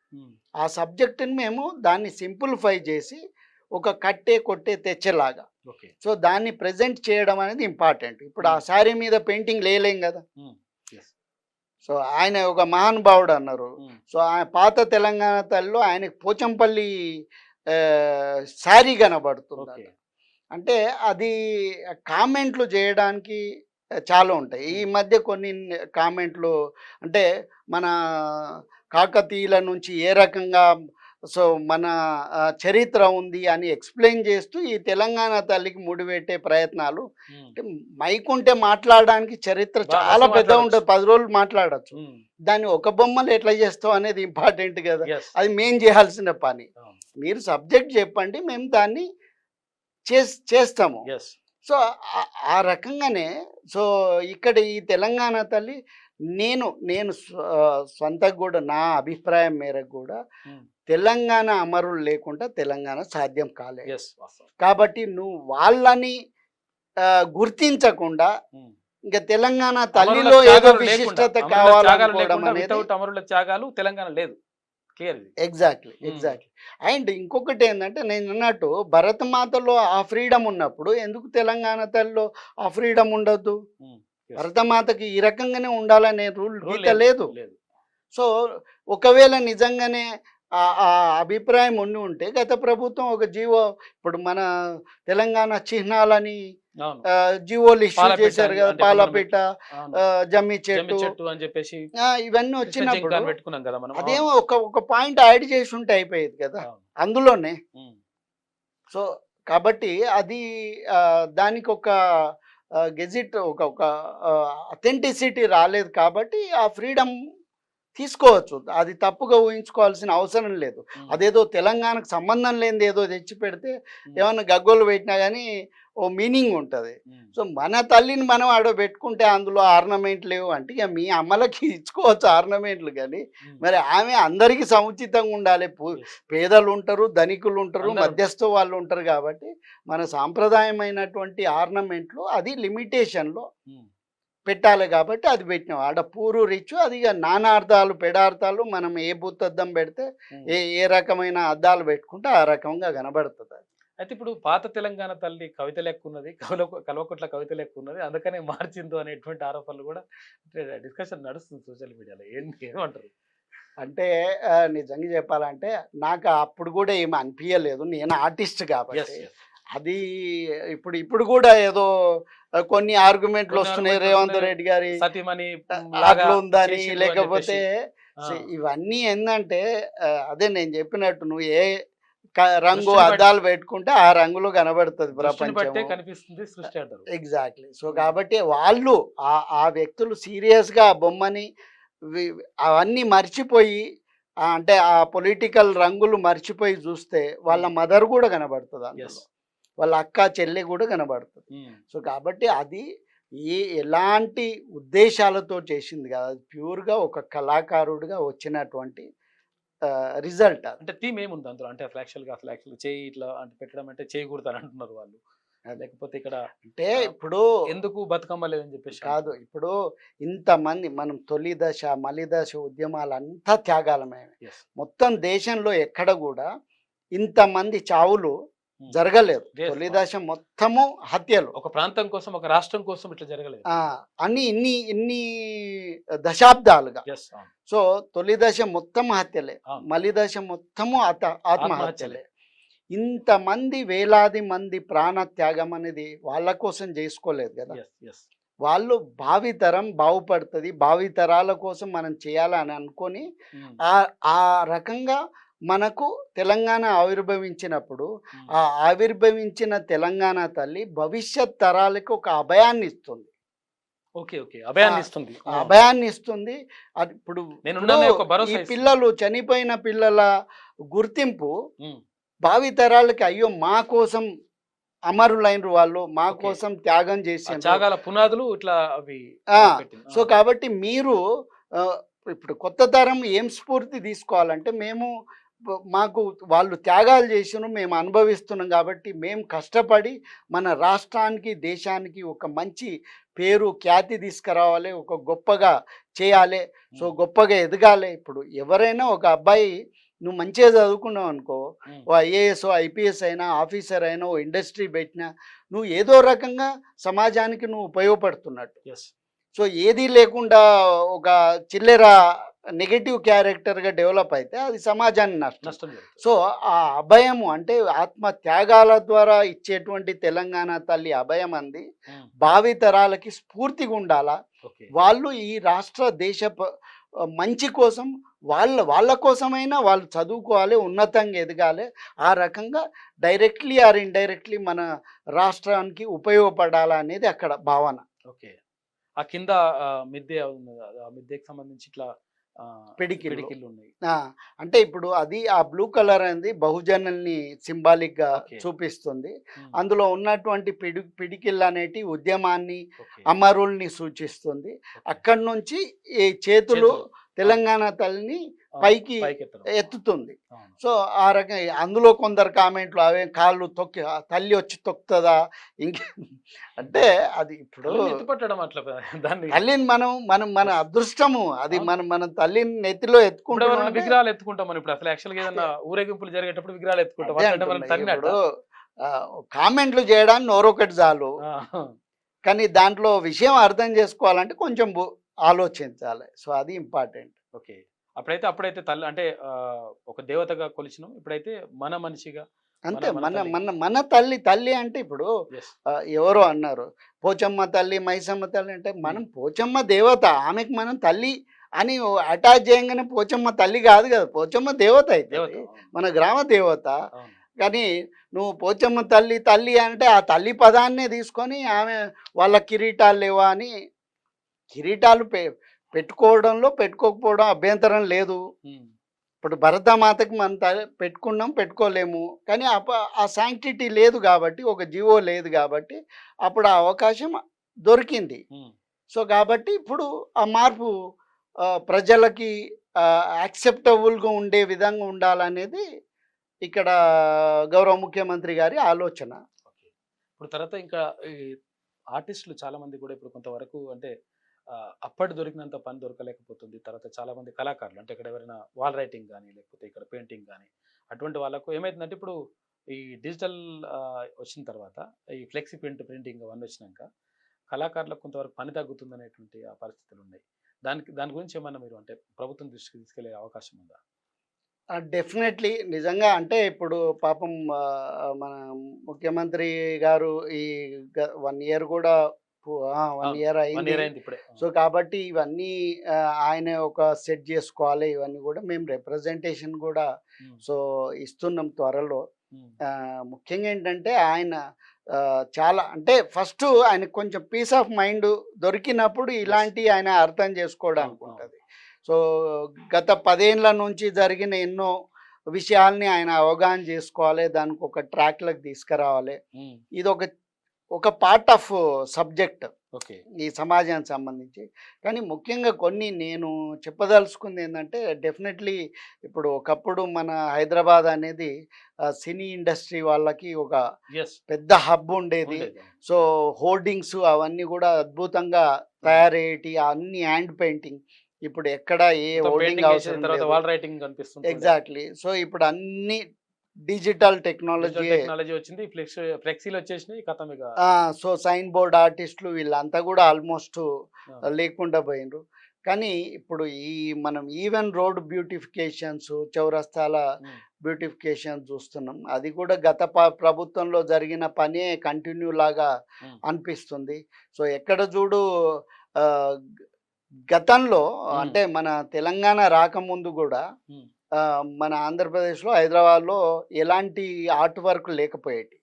ఆ సబ్జెక్ట్ని మేము దాన్ని సింప్లిఫై చేసి ఒక కట్టే కొట్టే తెచ్చేలాగా, సో దాన్ని ప్రజెంట్ చేయడం అనేది ఇంపార్టెంట్. ఇప్పుడు ఆ శారీ మీద పెయింటింగ్ లేలేం కదా. సో ఆయన ఒక మహానుభావుడు అన్నారు. సో ఆయన పాత తెలంగాణ తల్లిలో ఆయనకు పోచంపల్లి శారీ కనబడుతుంది. అంటే అది కామెంట్లు చేయడానికి చాలా ఉంటాయి. ఈ మధ్య కొన్ని కామెంట్లు అంటే మన కాకతీయుల నుంచి ఏ రకంగా సో మన చరిత్ర ఉంది అని ఎక్స్ప్లెయిన్ చేస్తూ ఈ తెలంగాణ తల్లికి ముడిపెట్టే ప్రయత్నాలు. మైక్ ఉంటే మాట్లాడడానికి చరిత్ర చాలా పెద్ద ఉంటుంది, 10 రోజులు మాట్లాడచ్చు. దాన్ని ఒక బొమ్మలు ఎట్లా చేస్తావు అనేది ఇంపార్టెంట్ కదా, అది మేం చేయాల్సిన పని. మీరు సబ్జెక్ట్ చెప్పండి, మేము దాన్ని చేస్తాము. సో ఆ రకంగానే సో ఇక్కడ ఈ తెలంగాణ తల్లి నేను సొంతకు కూడా నా అభిప్రాయం మేరకు కూడా తెలంగాణ అమరులు లేకుండా తెలంగాణ సాధ్యం కాలేదు. కాబట్టి నువ్వు వాళ్ళని గుర్తించకుండా ఇంకా తెలంగాణ తల్లిలో ఏదో విశిష్టత కావాలనుకోవడం అనేది
అమరుల త్యాగాలు తెలంగాణ లేదు.
ఎగ్జాక్ట్లీ. అండ్ ఇంకొకటి ఏంటంటే నేను అన్నట్టు భరతమాతలో ఆ ఫ్రీడమ్ ఉన్నప్పుడు ఎందుకు తెలంగాణ తల్లిలో ఆ ఫ్రీడమ్ ఉండద్దు? భరతమాతకి ఈ రకంగానే ఉండాలనే రూల్ గీత లేదు. సో ఒకవేళ నిజంగానే ఆ అభిప్రాయం ఉంటే గత ప్రభుత్వం ఒక జీవో, ఇప్పుడు మన తెలంగాణ చిహ్నాలని జీవోలు ఇష్యూ చేశారు కదా, పాలపేట, జమ్మి చెట్టు
అని చెప్పేసి
ఇవన్నీ వచ్చినప్పుడు అదేమో ఒక పాయింట్ యాడ్ చేసి ఉంటే అయిపోయేది కదా అందులోనే. సో కాబట్టి అది దానికి ఒక గెజిట్ ఒక అథెంటిసిటీ రాలేదు. కాబట్టి ఆ ఫ్రీడమ్ తీసుకోవచ్చు. అది తప్పుగా ఊహించుకోవాల్సిన అవసరం లేదు.
ఉమ్,
అదేదో తెలంగాణకు సంబంధం లేనిది ఏదో తెచ్చి పెడితే
ఉమ్,
ఏమన్నా గగ్గోలు పెట్టినా కానీ ఓ మీనింగ్ ఉంటుంది.
ఉమ్,
సో మన తల్లిని మనం ఆడ పెట్టుకుంటే అందులో ఆర్నమెంట్ లేవు అంటే ఇక మీ అమ్మలకి ఇచ్చుకోవచ్చు ఆర్నమెంట్లు, కానీ
ఉమ్,
మరి ఆమె అందరికీ సముచితంగా ఉండాలి.
yes,
పేదలు ఉంటారు, ధనికులు ఉంటారు,
అందరూ
మధ్యస్థ వాళ్ళు ఉంటారు. కాబట్టి మన సాంప్రదాయమైనటువంటి ఆర్నమెంట్లు అది లిమిటేషన్లో
ఉమ్,
పెట్టాలి. కాబట్టి అది పెట్టినాం. ఆడ పూరు రిచ్ అది ఇక నానార్థాలు పెడార్థాలు మనం ఏ బుద్ధద్దం పెడితే
ఉమ్.
ఏ రకమైన అద్దాలు పెట్టుకుంటే ఆ రకంగా కనబడుతుంది.
అయితే ఇప్పుడు పాత తెలంగాణ తల్లి కవిత లెక్క ఉన్నది, కల్వకుట్ల కవిత లెక్క ఉన్నది, అందుకనే మార్చిందో అనేటువంటి ఆరోపణలు కూడా డిస్కషన్ నడుస్తుంది సోషల్ మీడియాలో. ఏమంటారు?
అంటే నిజంగా చెప్పాలంటే నాకు అప్పుడు కూడా ఏమి అనిపించలేదు. నేను ఆర్టిస్ట్
ఎస్,
కాబట్టి
ఎస్,
అది ఇప్పుడు కూడా ఏదో కొన్ని ఆర్గ్యుమెంట్లు
కొన్ని
వస్తున్నాయి
arguments
రేవంత్
వస్తున్నాయి.
రెడ్డి గారి
సతీమణి లాగా
అట్లా ఉందని,
చేసిండ్రు అని
లేకపోతే
చెప్పేసి. ఆ,
ఇవన్నీ ఏంటంటే అదే నేను చెప్పినట్టు నువ్వు ఏ రంగు
దృష్టిని బట్టి
అద్దాలు పెట్టుకుంటే ఆ రంగులో కనబడుతుంది
దృష్టిని బట్టే
ప్రపంచం.
కనిపిస్తుంది సృష్టి అంటారు.
ఎగ్జాక్ట్లీ. సో
ఉమ్,
కాబట్టి వాళ్ళు ఆ వ్యక్తులు సీరియస్గా ఆ బొమ్మని అవన్నీ మర్చిపోయి అంటే ఆ పొలిటికల్ రంగులు మర్చిపోయి చూస్తే వాళ్ళ
ఉమ్,
మదర్ కూడా కనబడుతుంది అందులో,
ఎస్,
వాళ్ళ అక్క చెల్లె కూడా కనబడుతుంది.
ఉమ్,
సో కాబట్టి అది ఎలాంటి ఉద్దేశాలతో చేసింది కాదు, అది ప్యూర్గా ఒక కళాకారుడిగా వచ్చినటువంటి రిజల్ట్ అది.
అంటే థీమ్ ఏముంది అందులో? అంటే అసలు యాక్చువల్ చేయి ఇట్లా అంటే పెట్టడం అంటే చేయకూడదు అని అంటున్నారు వాళ్ళు, లేకపోతే ఇక్కడ
అంటే
ఆ,
ఇప్పుడు
ఎందుకు బతుకమ్మ లేదని చెప్పేసి
కాదు,
అంటున్నారు.
ఇప్పుడు ఇంతమంది మనం తొలి దశ మలి దశ ఉద్యమాలంతా త్యాగాలమే.
ఎస్,
మొత్తం దేశంలో ఎక్కడ కూడా ఇంతమంది చావులు జరగలేదు.
Yes.
తొలి దశ మొత్తము హత్యలు.
ఒక ప్రాంతం కోసం, ఒక రాష్ట్రం కోసం ఇట్లా జరగలేదు.
అన్ని ఇన్ని దశాబ్దాలుగా.
ఎస్, అవును,
సో తొలి దశ మొత్తం హత్యలే,
అవును,
మలి దశ మొత్తము ఆత్మహత్యలే.
ఆత్మహత్యలే.
ఇంతమంది వేలాది మంది ప్రాణ త్యాగం అనేది వాళ్ళ కోసం చేసుకోలేదు కదా.
ఎస్, ఎస్,
వాళ్ళు భావితరం బాగుపడుతుంది, భావితరాల కోసం మనం చేయాలని అనుకొని
ఉమ్,
ఆ ఆ రకంగా మనకు తెలంగాణ ఆవిర్భవించినప్పుడు
ఉమ్,
ఆ ఆవిర్భవించిన తెలంగాణ తల్లి భవిష్యత్ తరాలకు ఒక అభయాన్ని ఇస్తుంది.
ఓకే, ఓకే, అభయాన్ని ఇస్తుంది.
ఆ అభయాన్ని ఇస్తుంది. అది ఇప్పుడు
నేనున్నానే ఒక భరోసా
ఈ
ఇస్తుంది.
పిల్లలు చనిపోయిన పిల్లల గుర్తింపు
ఉమ్,
భావి తరాలకి అయ్యో మా కోసం అమరులైన వాళ్ళు, మా
ఓకే.
కోసం త్యాగం
ఆ
చేసిండ్రు.
త్యాగాల పునాదులు ఇట్లా అవి
ఆ,
పెట్టింది.
సో కాబట్టి మీరు ఇప్పుడు కొత్త తరం ఏం స్ఫూర్తి తీసుకోవాలంటే మేము మాకు వాళ్ళు త్యాగాలు చేసిన మేము అనుభవిస్తున్నాం కాబట్టి మేము కష్టపడి మన రాష్ట్రానికి దేశానికి ఒక మంచి పేరు ఖ్యాతి తీసుకురావాలి, ఒక గొప్పగా చేయాలి, సో గొప్పగా ఎదగాలి. ఇప్పుడు ఎవరైనా ఒక అబ్బాయి నువ్వు మంచిగా చదువుకున్నావు అనుకో, ఓ ఐఏఎస్ ఐపీఎస్ అయినా ఆఫీసర్ అయినా ఓ ఇండస్ట్రీ పెట్టినా నువ్వు ఏదో రకంగా సమాజానికి నువ్వు ఉపయోగపడుతున్నట్టు.
ఎస్,
సో ఏది లేకుండా ఒక చిల్లెర నెగటివ్ క్యారెక్టర్గా డెవలప్ అయితే అది సమాజాన్ని నష్టం.
నష్టం జరుగుతుంది.
సో ఆ అభయము అంటే ఆత్మ త్యాగాల ద్వారా ఇచ్చేటువంటి తెలంగాణ తల్లి అభయం అంది
ఉమ్,
భావి తరాలకి స్ఫూర్తిగా ఉండాలా.
ఓకే,
వాళ్ళు ఈ రాష్ట్ర దేశ మంచి కోసం వాళ్ళ కోసమైనా వాళ్ళు చదువుకోవాలి, ఉన్నతంగా ఎదగాలి. ఆ రకంగా డైరెక్ట్లీ ఆర్ ఇండైరెక్ట్లీ మన రాష్ట్రానికి ఉపయోగపడాలా అనేది అక్కడ భావన.
ఓకే. ఆ కింద మిద్దె ఉన్నది, ఆ మిద్దెకి సంబంధించి ఇట్లా
పిడికిళ్ళు.
పిడికిళ్ళు ఉన్నాయి.
అంటే ఇప్పుడు అది ఆ బ్లూ కలర్ అనేది బహుజనుల్ని సింబాలిక్గా
Okay.
చూపిస్తుంది.
ఉమ్,
అందులో ఉన్నటువంటి పిడికిళ్ళు అనేటి ఉద్యమాన్ని,
ఓకే,
అమరుల్ని సూచిస్తుంది.
ఓకే.
అక్కడి నుంచి ఈ చేతులు
చేతులు,
తెలంగాణ తల్లిని
ఆ,
పైకి
ఎత్తడం.
ఎత్తుతుంది.
అవును.
సో ఆ రకంగా అందులో కొందరు కామెంట్లు అవే కాళ్ళు తొక్కి ఆ తల్లి వచ్చి తొక్కుతుందా ఇంకే అంటే అది ఇప్పుడు
తల్లిని ఎత్తుపట్టడం అట్లా దాన్ని
తల్లిని మన
Yes.
అదృష్టము అది.
అవును.
మన తల్లిని నెత్తిలో
ఇప్పుడు
ఎత్తుకుంటాం
ఎవరైనా
అంటే
విగ్రహాలు ఎత్తుకుంటాం మనం. ఇప్పుడు అసలు యాక్చువల్గా ఏదన్నా ఊరేగింపులు జరిగేటప్పుడు విగ్రహాలు ఎత్తుకుంటాం.
అదే
అట్లంటే మనం
అంటున్నా.
తన్నినట్ట.
ఇప్పుడు కామెంట్లు చేయడానికి నోరొకటి చాలు, కానీ దాంట్లో విషయం అర్థం చేసుకోవాలంటే కొంచెం ఆలోచించాలి. సో అది ఇంపార్టెంట్.
ఓకే. అప్పుడైతే తల్లి అంటే ఒక దేవతగా కొలిచినాం. ఇప్పుడైతే మన మనిషిగా
అంతే.
మన
మన
తల్లి.
మన మన తల్లి అంటే ఇప్పుడు
Yes.
ఎవరో అన్నారు పోచమ్మ తల్లి మైసమ్మ తల్లి అంటే మనం పోచమ్మ దేవత, ఆమెకు మనం తల్లి అని అటాచ్ చేయగానే పోచమ్మ తల్లి కాదు కదా, పోచమ్మ దేవత
దేవత.
అయితే మన గ్రామ దేవత.
అవును.
కానీ నువ్వు పోచమ్మ తల్లి అంటే ఆ తల్లి పదాన్నే తీసుకొని ఆమె వాళ్ళ కిరీటాలు లేవా అని కిరీటాలు పెట్టుకోవడంలో పెట్టుకోకపోవడం అభ్యంతరం లేదు. ఇప్పుడు భరతమాతకి మనం పెట్టుకున్నాం, పెట్టుకోలేము. కానీ ఆ శాంక్టిటీ లేదు కాబట్టి, ఒక జీవో లేదు కాబట్టి అప్పుడు ఆ అవకాశం దొరికింది. సో కాబట్టి ఇప్పుడు ఆ మార్పు ప్రజలకి యాక్సెప్టబుల్గా ఉండే విధంగా ఉండాలనేది ఇక్కడ గౌరవ ముఖ్యమంత్రి గారి ఆలోచన.
ఇప్పుడు తర్వాత ఇంకా ఈ ఆర్టిస్టులు చాలా మంది కూడా ఇప్పుడు కొంతవరకు అంటే అప్పటి దొరికినంత పని దొరకలేకపోతుంది. తర్వాత చాలా మంది కళాకారులు అంటే ఇక్కడ ఎవరైనా వాల్ రైటింగ్ కానీ లేకపోతే ఇక్కడ పెయింటింగ్ కానీ అటువంటి వాళ్ళకు ఏమైతుందంటే ఇప్పుడు ఈ డిజిటల్ వచ్చిన తర్వాత ఈ ఫ్లెక్సీ ప్రింటింగ్ అవన్నీ వచ్చినాక కళాకారులకు కొంతవరకు పని తగ్గుతుంది అనేటువంటి ఆ పరిస్థితులు ఉన్నాయి. దాని గురించి ఏమన్నా మీరు అంటే ప్రభుత్వం దృష్టికి తీసుకెళ్లే అవకాశం ఉందా?
డెఫినెట్లీ నిజంగా అంటే ఇప్పుడు పాపం మన ముఖ్యమంత్రి గారు ఈ 1 ఇయర్ కూడా 1 ఇయర్ అయింది.
ఇప్పుడే.
సో కాబట్టి ఇవన్నీ ఆయన ఒక సెట్ చేసుకోవాలి. ఇవన్నీ కూడా మేము రిప్రజెంటేషన్ కూడా సో ఇస్తున్నాం త్వరలో. ముఖ్యంగా ఏంటంటే ఆయన చాలా అంటే ఫస్ట్ ఆయనకు కొంచెం పీస్ ఆఫ్ మైండ్ దొరికినప్పుడు ఇలాంటి ఆయన అర్థం చేసుకోవడానికి ఉంటుంది. సో గత 10 ఏళ్ళ నుంచి జరిగిన ఎన్నో విషయాల్ని ఆయన అవగాహన చేసుకోవాలి, దానికి ఒక ట్రాక్లకు తీసుకురావాలి. ఇది ఒక పార్ట్ ఆఫ్ సబ్జెక్ట్ ఈ సమాజానికి సంబంధించి. కానీ ముఖ్యంగా కొన్ని నేను చెప్పదలుచుకుంది ఏంటంటే డెఫినెట్లీ ఇప్పుడు ఒకప్పుడు మన హైదరాబాద్ అనేది సినీ ఇండస్ట్రీ వాళ్ళకి ఒక పెద్ద హబ్ ఉండేది. సో హోర్డింగ్స్ అవన్నీ కూడా అద్భుతంగా తయారయ్యేటి, అన్ని హ్యాండ్ పెయింటింగ్. ఇప్పుడు ఎక్కడ ఏ హోర్డింగ్ అవసరం లేదు. ఎగ్జాక్ట్లీ. సో ఇప్పుడు అన్ని డిజిటల్ టెక్నాలజీ
వచ్చింది, ఫ్లెక్సీలు వచ్చేసినాయి.
సో సైన్ బోర్డ్ ఆర్టిస్టులు వీళ్ళంతా కూడా ఆల్మోస్ట్ లేకుండా పోయినరు. కానీ ఇప్పుడు మనం ఈవెన్ రోడ్ బ్యూటిఫికేషన్స్, చౌరస్తాల బ్యూటిఫికేషన్ చూస్తున్నాం. అది కూడా గత ప్రభుత్వంలో జరిగిన పనే కంటిన్యూ లాగా అనిపిస్తుంది. సో ఎక్కడ చూడు గతంలో అంటే మన తెలంగాణ రాకముందు కూడా మన ఆంధ్రప్రదేశ్లో, హైదరాబాద్లో ఎలాంటి ఆర్ట్ వర్క్ లేకపోయేటి.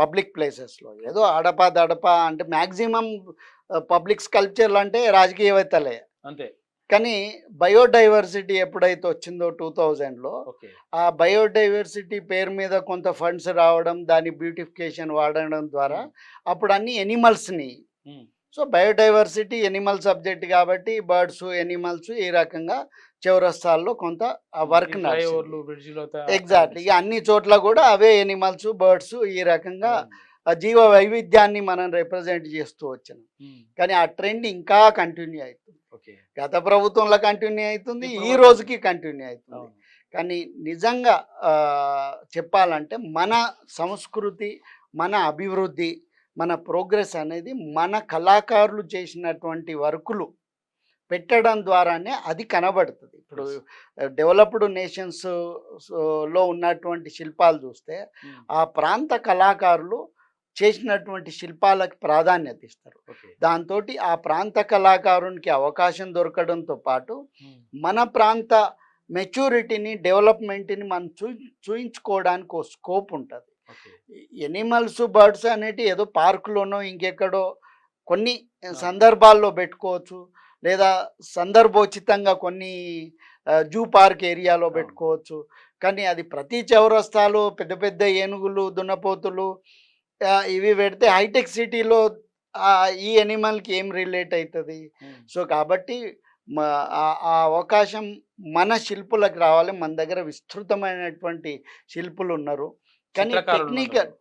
పబ్లిక్ ప్లేసెస్లో ఏదో అడప అంటే మ్యాక్సిమం పబ్లిక్ స్కల్ప్చర్లు అంటే రాజకీయవేత్తలే
అంతే.
కానీ బయోడైవర్సిటీ ఎప్పుడైతే వచ్చిందో 2000లో, ఆ బయోడైవర్సిటీ పేరు మీద కొంత ఫండ్స్ రావడం, దాని బ్యూటిఫికేషన్ వాడడం ద్వారా అప్పుడు అన్ని ఎనిమల్స్ని, సో బయోడైవర్సిటీ ఎనిమల్ సబ్జెక్ట్ కాబట్టి బర్డ్స్, ఎనిమల్స్ ఈ రకంగా చౌరస్తాల్లో కొంత వర్క్ ఎగ్జాక్ట్లీ. ఇక అన్ని చోట్ల కూడా అవే ఎనిమల్స్, బర్డ్స్ ఈ రకంగా జీవ వైవిధ్యాన్ని మనం రిప్రజెంట్ చేస్తూ వచ్చినాం. కానీ ఆ ట్రెండ్ ఇంకా కంటిన్యూ అవుతుంది. గత ప్రభుత్వంలో కంటిన్యూ అవుతుంది, ఈ రోజుకి కంటిన్యూ అవుతుంది. కానీ నిజంగా చెప్పాలంటే మన సంస్కృతి, మన అభివృద్ధి, మన ప్రోగ్రెస్ అనేది మన కళాకారులు చేసినటువంటి వర్కులు పెట్టడం ద్వారానే అది కనబడుతుంది. ఇప్పుడు డెవలప్డ్ నేషన్స్ లో ఉన్నటువంటి శిల్పాలు చూస్తే ఆ ప్రాంత కళాకారులు చేసినటువంటి శిల్పాలకు ప్రాధాన్యత ఇస్తారు. దాంతో ఆ ప్రాంత కళాకారునికి అవకాశం దొరకడంతో పాటు మన ప్రాంత మెచ్యూరిటీని, డెవలప్మెంట్ని మనం చూయించుకోవడానికి ఒక స్కోప్ ఉంటుంది. ఎనిమల్స్, బర్డ్స్ అనేటి ఏదో పార్కులోనో ఇంకెక్కడో కొన్ని సందర్భాల్లో పెట్టుకోవచ్చు, లేదా సందర్భోచితంగా కొన్ని జూ పార్క్ ఏరియాలో పెట్టుకోవచ్చు. కానీ అది ప్రతి చౌరస్తాలో పెద్ద పెద్ద ఏనుగులు, దున్నపోతులు ఇవి పెడితే హైటెక్ సిటీలో ఈ ఎనిమల్కి ఏం రిలేట్ అవుతుంది? సో కాబట్టి ఆ అవకాశం మన శిల్పులకు రావాలి. మన దగ్గర విస్తృతమైనటువంటి శిల్పులు ఉన్నారు. కానీ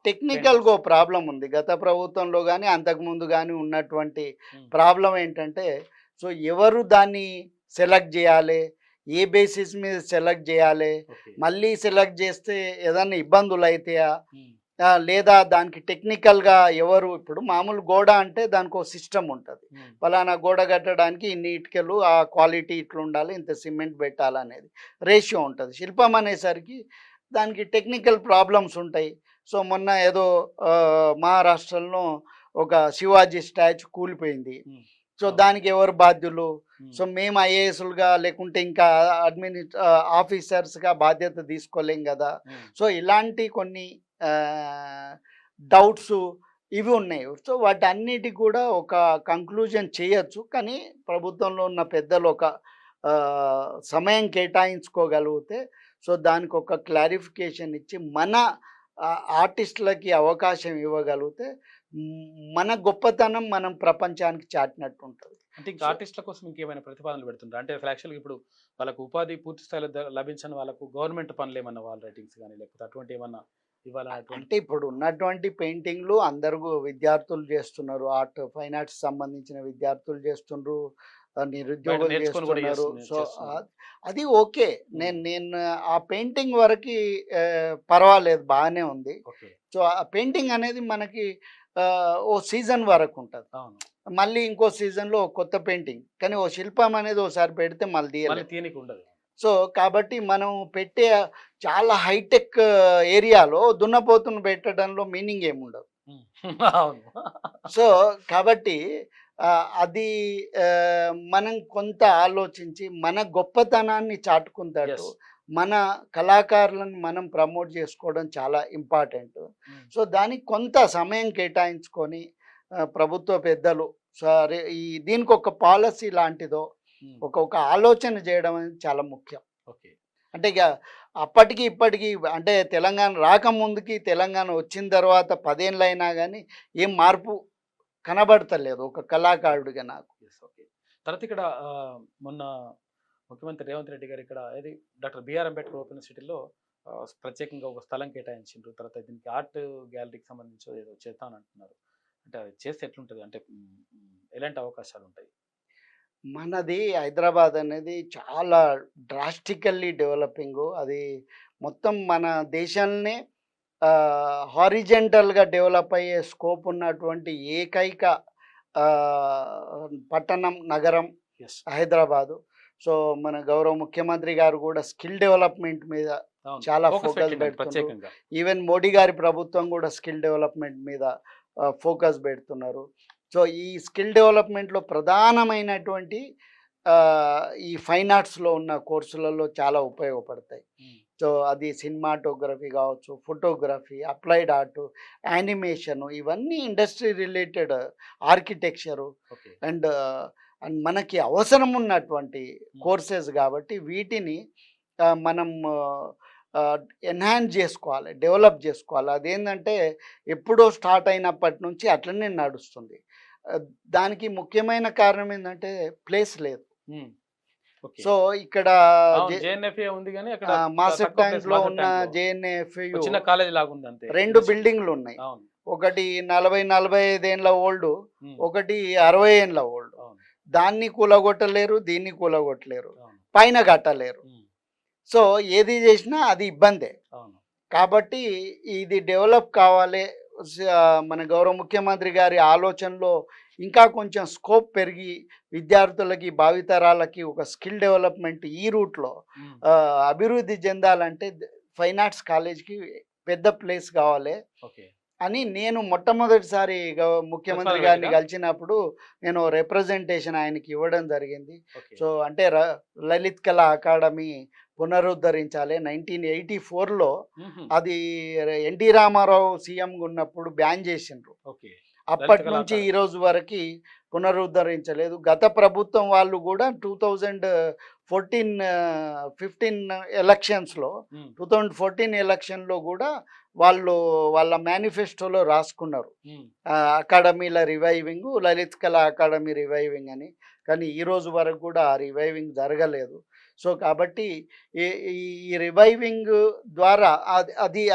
టెక్నికల్గా ప్రాబ్లం ఉంది. గత ప్రభుత్వంలో కానీ అంతకుముందు కానీ ఉన్నటువంటి ప్రాబ్లం ఏంటంటే, సో ఎవరు దాన్ని సెలెక్ట్ చేయాలి, ఏ బేసిస్ మీద సెలెక్ట్ చేయాలి, మళ్ళీ సెలెక్ట్ చేస్తే ఏదైనా ఇబ్బందులు అవుతాయా, లేదా దానికి టెక్నికల్గా ఎవరు, ఇప్పుడు మామూలు గోడ అంటే దానికి ఒక సిస్టమ్ ఉంటుంది. ఫలానా గోడ కట్టడానికి ఇన్ని ఇటుకలు, ఆ క్వాలిటీ ఇట్లా ఉండాలి, ఇంత సిమెంట్ పెట్టాలనేది రేషియో ఉంటుంది. శిల్పం అనేసరికి దానికి టెక్నికల్ ప్రాబ్లమ్స్ ఉంటాయి. సో మొన్న ఏదో మహారాష్ట్రలో ఒక శివాజీ స్టాచ్యూ కూలిపోయింది. సో దానికి ఎవరు బాధ్యులు? సో మేము ఐఏఎస్లుగా లేకుంటే ఇంకా ఆఫీసర్స్గా బాధ్యత తీసుకోలేం కదా. సో ఇలాంటి కొన్ని డౌట్స్, ఇవి ఉన్నాయి. సో వాటన్నిటికి కూడా ఒక కంక్లూజన్ చేయొచ్చు. కానీ ప్రభుత్వంలో ఉన్న పెద్దలు ఒక సమయం కేటాయించుకోగలిగితే సో దానికొక క్లారిఫికేషన్ ఇచ్చి మన ఆర్టిస్టులకి అవకాశం ఇవ్వగలిగితే మన గొప్పతనం మనం ప్రపంచానికి చాటినట్టు ఉంటుంది.
అంటే ఇంకా ఆర్టిస్టుల కోసం ఇంకేమైనా ప్రతిపాదనలు పెడుతుంటారు అంటే యాక్చువల్గా ఇప్పుడు వాళ్ళకు ఉపాధి పూర్తి స్థాయిలో లభించని వాళ్ళకు గవర్నమెంట్ పనులు ఏమన్నా వాల్ రైటింగ్స్ కానీ లేకపోతే అటువంటి ఏమన్నా ఇవ్వాలన్నటువంటి
అంటే ఇప్పుడు ఉన్నటువంటి పెయింటింగ్లు అందరూ విద్యార్థులు చేస్తున్నారు. ఫైన్ ఆర్ట్స్ సంబంధించిన విద్యార్థులు చేస్తుండ్రు, నిరుద్యోగులు
నేర్చుకొని కూడా
చేస్తున్నారు. సో
చేస్తున్నారు.
అది ఓకే. నేను ఆ పెయింటింగ్ వరకు పర్వాలేదు, బాగానే ఉంది.
ఓకే.
సో ఆ పెయింటింగ్ అనేది మనకి ఓ సీజన్ వరకు ఉంటుంది.
అవును.
మళ్ళీ ఇంకో సీజన్లో కొత్త పెయింటింగ్. కానీ ఓ శిల్పం అనేది ఒకసారి పెడితే మళ్ళీ
మళ్ళీ
తీయలేదు.
తీయనికి ఉండదు.
సో కాబట్టి మనం పెట్టే చాలా హైటెక్ ఏరియాలో దున్నపోతును పెట్టడంలో మీనింగ్ ఏముండదు.
అవును.
సో కాబట్టి అది మనం కొంత ఆలోచించి మన గొప్పతనాన్ని చాటుకుంటాడు,
Yes.
మన కళాకారులను మనం ప్రమోట్ చేసుకోవడం చాలా ఇంపార్టెంట్. సో దానికి కొంత సమయం కేటాయించుకొని ప్రభుత్వ పెద్దలు సరే ఈ దీనికి ఒక పాలసీ లాంటిదో ఒక ఆలోచన చేయడం అనేది చాలా ముఖ్యం.
ఓకే.
అంటే ఇక అప్పటికి ఇప్పటికి అంటే తెలంగాణ రాకముందుకి తెలంగాణ వచ్చిన తర్వాత 10 ఏళ్ళు అయినా కానీ ఏం మార్పు కనబడతలేదు ఒక కళాకారుడిగా నాకు.
ఓకే. తర్వాత ఇక్కడ మొన్న ముఖ్యమంత్రి రేవంత్ రెడ్డి గారు ఇక్కడ ఏది డాక్టర్ బిఆర్ అంబేద్కర్ ఓపెన్ యూనివర్సిటీలో ప్రత్యేకంగా ఒక స్థలం కేటాయించిండ్రు. తర్వాత దీనికి ఆర్ట్ గ్యాలరీకి సంబంధించి ఏదో చేస్తాను అంటున్నారు. అంటే అది చేస్తే ఎట్లుంటుంది అంటే ఎలాంటి అవకాశాలు ఉంటాయి?
మనది హైదరాబాద్ అనేది చాలా డ్రాస్టికల్లీ డెవలపింగ్. అది మొత్తం మన దేశాన్నే హారిజెంటల్గా డెవలప్ అయ్యే స్కోప్ ఉన్నటువంటి ఏకైక పట్టణం నగరం
ఎస్.
హైదరాబాదు. సో మన గౌరవ ముఖ్యమంత్రి గారు కూడా స్కిల్ డెవలప్మెంట్ మీద
అవును.
చాలా
Focus
ఫోకస్
పెట్టిండ్రు
పెడుతున్నారు.
ప్రత్యేకంగా.
ఈవెన్ మోడీ గారి ప్రభుత్వం కూడా స్కిల్ డెవలప్మెంట్ మీద ఫోకస్ పెడుతున్నారు. సో ఈ స్కిల్ డెవలప్మెంట్లో ప్రధానమైనటువంటి ఈ ఫైన్ ఆర్ట్స్లో ఉన్న కోర్సులలో చాలా ఉపయోగపడతాయి. సో అది సినిమాటోగ్రఫీ కావచ్చు, ఫోటోగ్రఫీ, అప్లైడ్ ఆర్ట్, యానిమేషను, ఇవన్నీ industry related, architecture
okay.
And and మనకి అవసరం ఉన్నటువంటి కోర్సెస్ కాబట్టి వీటిని మనం ఎన్హాన్స్ చేసుకోవాలి, డెవలప్ చేసుకోవాలి. అదేంటంటే ఎప్పుడో స్టార్ట్ అయినప్పటి నుంచి అట్లనే నడుస్తుంది. దానికి ముఖ్యమైన కారణం ఏంటంటే ప్లేస్ లేదు.
ఓకే.
సో ఇక్కడ
అవును, JNFA ఉంది కానీ అక్కడ
మాసెట్
తక్కువ place,
ట్యాంక్ లో
మాసెట్
ఉన్న
ట్యాంక్ లో.
JNFU
ఒక చిన్న కాలేజ్ లాగా ఉంది అంతే.
2 బిల్డింగ్లు ఉన్నాయి.
అవును.
ఒకటి 40-45 ఏళ్ళ ఓల్డ్,
ఉమ్.
ఒకటి 60 ఏళ్ళ ఓల్డ్.
అవును.
దాన్ని కూలగొట్టలేరు, దీన్ని కూలగొట్టలేరు,
అవును.
పైన కట్టలేరు.
ఉమ్.
సో ఏది చేసినా అది ఇబ్బందే.
అవును.
కాబట్టి ఇది డెవలప్ కావాలి. మన గౌరవ ముఖ్యమంత్రి గారి ఆలోచనలో ఇంకా కొంచెం స్కోప్ పెరిగి విద్యార్థులకి భావితరాలకి ఒక స్కిల్ డెవలప్మెంట్ ఈ రూట్లో
ఉమ్.
అభివృద్ధి చెందాలంటే ఫైన్ ఆర్ట్స్ కాలేజ్కి పెద్ద ప్లేస్ కావాలి
ఓకే.
అని నేను మొట్టమొదటిసారి ముఖ్యమంత్రి గారిని
ప్రతిపాదన
కలిసినప్పుడు నేను రిప్రజెంటేషన్ ఆయనకి ఇవ్వడం జరిగింది.
ఓకే.
సో అంటే లలిత్ కళా అకాడమీ పునరుద్ధరించాలి. 1984లో
మ్మ్.
అది ఎన్టీ రామారావు సీఎంగా ఉన్నప్పుడు బ్యాన్ చేసిండ్రు.
ఓకే.
అప్పటి
కళా
నుంచి
అకాడమీ.
ఈ రోజు వరకు పునరుద్ధరించలేదు. గత ప్రభుత్వం వాళ్ళు కూడా 2015 ఎలక్షన్స్లో
ఉమ్.
2014 ఎలక్షన్లో కూడా వాళ్ళు వాళ్ళ మేనిఫెస్టోలో రాసుకున్నారు
ఉమ్.
అకాడమీల రివైవింగ్, లలిత్ కళా అకాడమీ రివైవింగ్ అని. కానీ ఈ రోజు వరకు కూడా ఆ రివైవింగ్ జరగలేదు. సో కాబట్టి ఈ రివైవింగ్ ద్వారా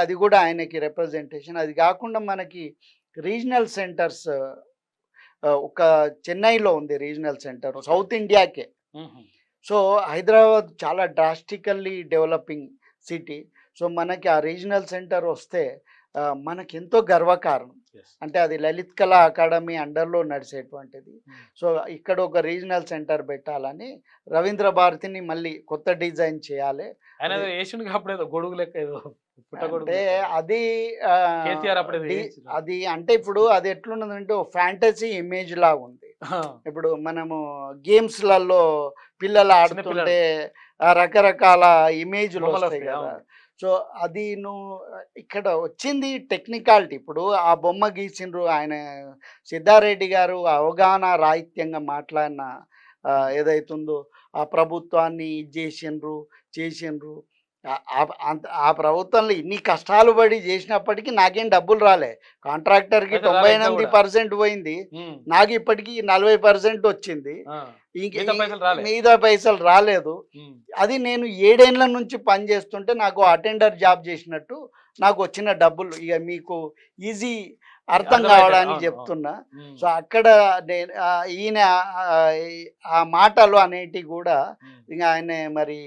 అది కూడా ఆయనకి రిప్రజెంటేషన్. అది కాకుండా మనకి రీజనల్ సెంటర్స్ ఒక చెన్నైలో ఉంది రీజనల్ సెంటర్,
Okay.
సౌత్ ఇండియాకే.
మ్మ్.
సో హైదరాబాద్ చాలా డ్రాస్టికల్లీ డెవలపింగ్ సిటీ. సో మనకి ఆ రీజనల్ సెంటర్ వస్తే మనకి ఎంతో గర్వకారణం.
Yes.
అంటే అది లలిత్ కళా అకాడమీ అండర్లో నడిచేటువంటిది. సో ఇక్కడ ఒక రీజనల్ సెంటర్ పెట్టాలని రవీంద్ర భారతిని మళ్ళీ కొత్త డిజైన్ చేయాలి.
ఆయన ఏదో ఏషియన్ అప్పుడు ఏదో గొడుగు లెక్క ఏదో పుట్టగొడుగు
అంటే
లెక్క.
అది
కేసీఆర్ అప్పుడు ఏదో
డి-
వేయించారు.
అది అంటే ఇప్పుడు అది ఎట్లున్నదంటే ఓ ఫ్యాంటసీ ఇమేజ్ లాగా ఉంది.
ఆ,
ఇప్పుడు మనము గేమ్స్లలో పిల్లలు ఆడుతుంటే ఆ రకరకాల ఇమేజ్లు
బొమ్మలు
వస్తాయి
వస్తాయి,
కదా.
అవును.
సో అది నువ్వు ఇక్కడ వచ్చింది టెక్నికాలిటీ. ఇప్పుడు ఆ బొమ్మ గీసిండ్రు ఆయన సిద్ధారెడ్డి గారు అవగాహన రాహిత్యంగా మాట్లాడిన ఏదైతుందో ఆ ప్రభుత్వాన్ని ఇది చేసిండ్రు. ఆ ప్రభుత్వంలో ఇన్ని కష్టాలు పడి చేసినప్పటికీ నాకేం డబ్బులు రాలే. కాంట్రాక్టర్కి
అయితే రాలే ఇంకా కూడా.
98% పోయింది,
ఉమ్,
నాకు ఇప్పటికీ 40% వచ్చింది.
ఆ,
ఇంక
మిగతా పైసలు రాలే.
మిగతా పైసలు రాలేదు.
ఉమ్,
అది నేను 7 ఏళ్ల నుంచి పని చేస్తుంటే నాకు అటెండర్ జాబ్ చేసినట్టు నాకు వచ్చిన డబ్బులు. ఇక మీకు ఈజీ అర్థం
అర్థమైతే,
కావడానికి
అవును, అవును.
చెప్తున్నా.
ఉమ్,
సో అక్కడ నేను ఈయన ఆ మాటలు అనేటివి కూడా
ఉమ్,
ఇక ఆయన మరి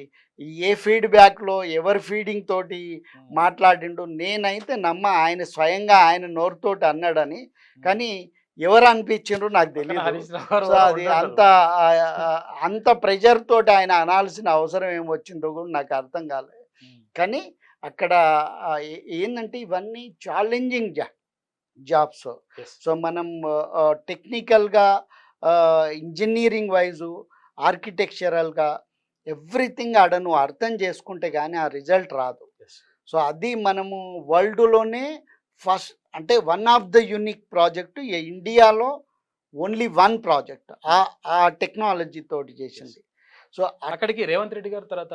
ఏ ఫీడ్బ్యాక్లో ఎవరి ఫీడింగ్ తోటి
ఉమ్,
మాట్లాడిండు నేనైతే ఆయన స్వయంగా ఆయన నోరుతోటి అన్నాడని.
ఉమ్.
కానీ ఎవరు అనిపించిండ్రు నాకు
పక్కన
తెలియదు.
హరీష్ రావు గారు
సో
కూడా
అది
ఉంటుంటారు.
అంత ప్రెషర్ తోటి ఆయన అనాల్సిన అవసరం ఏమొచ్చిందో కూడా నాకు అర్థం కాలేదు.
ఉమ్,
కానీ అక్కడ ఏంటంటే ఇవన్నీ ఛాలెంజింగ్ జాబ్స్.
yes.
సో మనం టెక్నికల్గా, ఇంజనీరింగ్ వైజు, ఆర్కిటెక్చరల్గా ఎవ్రీథింగ్ ఆడ నువ్వు అర్థం చేసుకుంటే కానీ ఆ రిజల్ట్ రాదు.
Yes.
సో అది మనము వరల్డ్లోనే ఫస్ట్, అంటే one of the unique project ఇండియాలో ఓన్లీ వన్ ప్రాజెక్ట్ ఆ టెక్నాలజీ తోటి చేసింది. సో
అక్కడికి రేవంత్ రెడ్డి గారు తర్వాత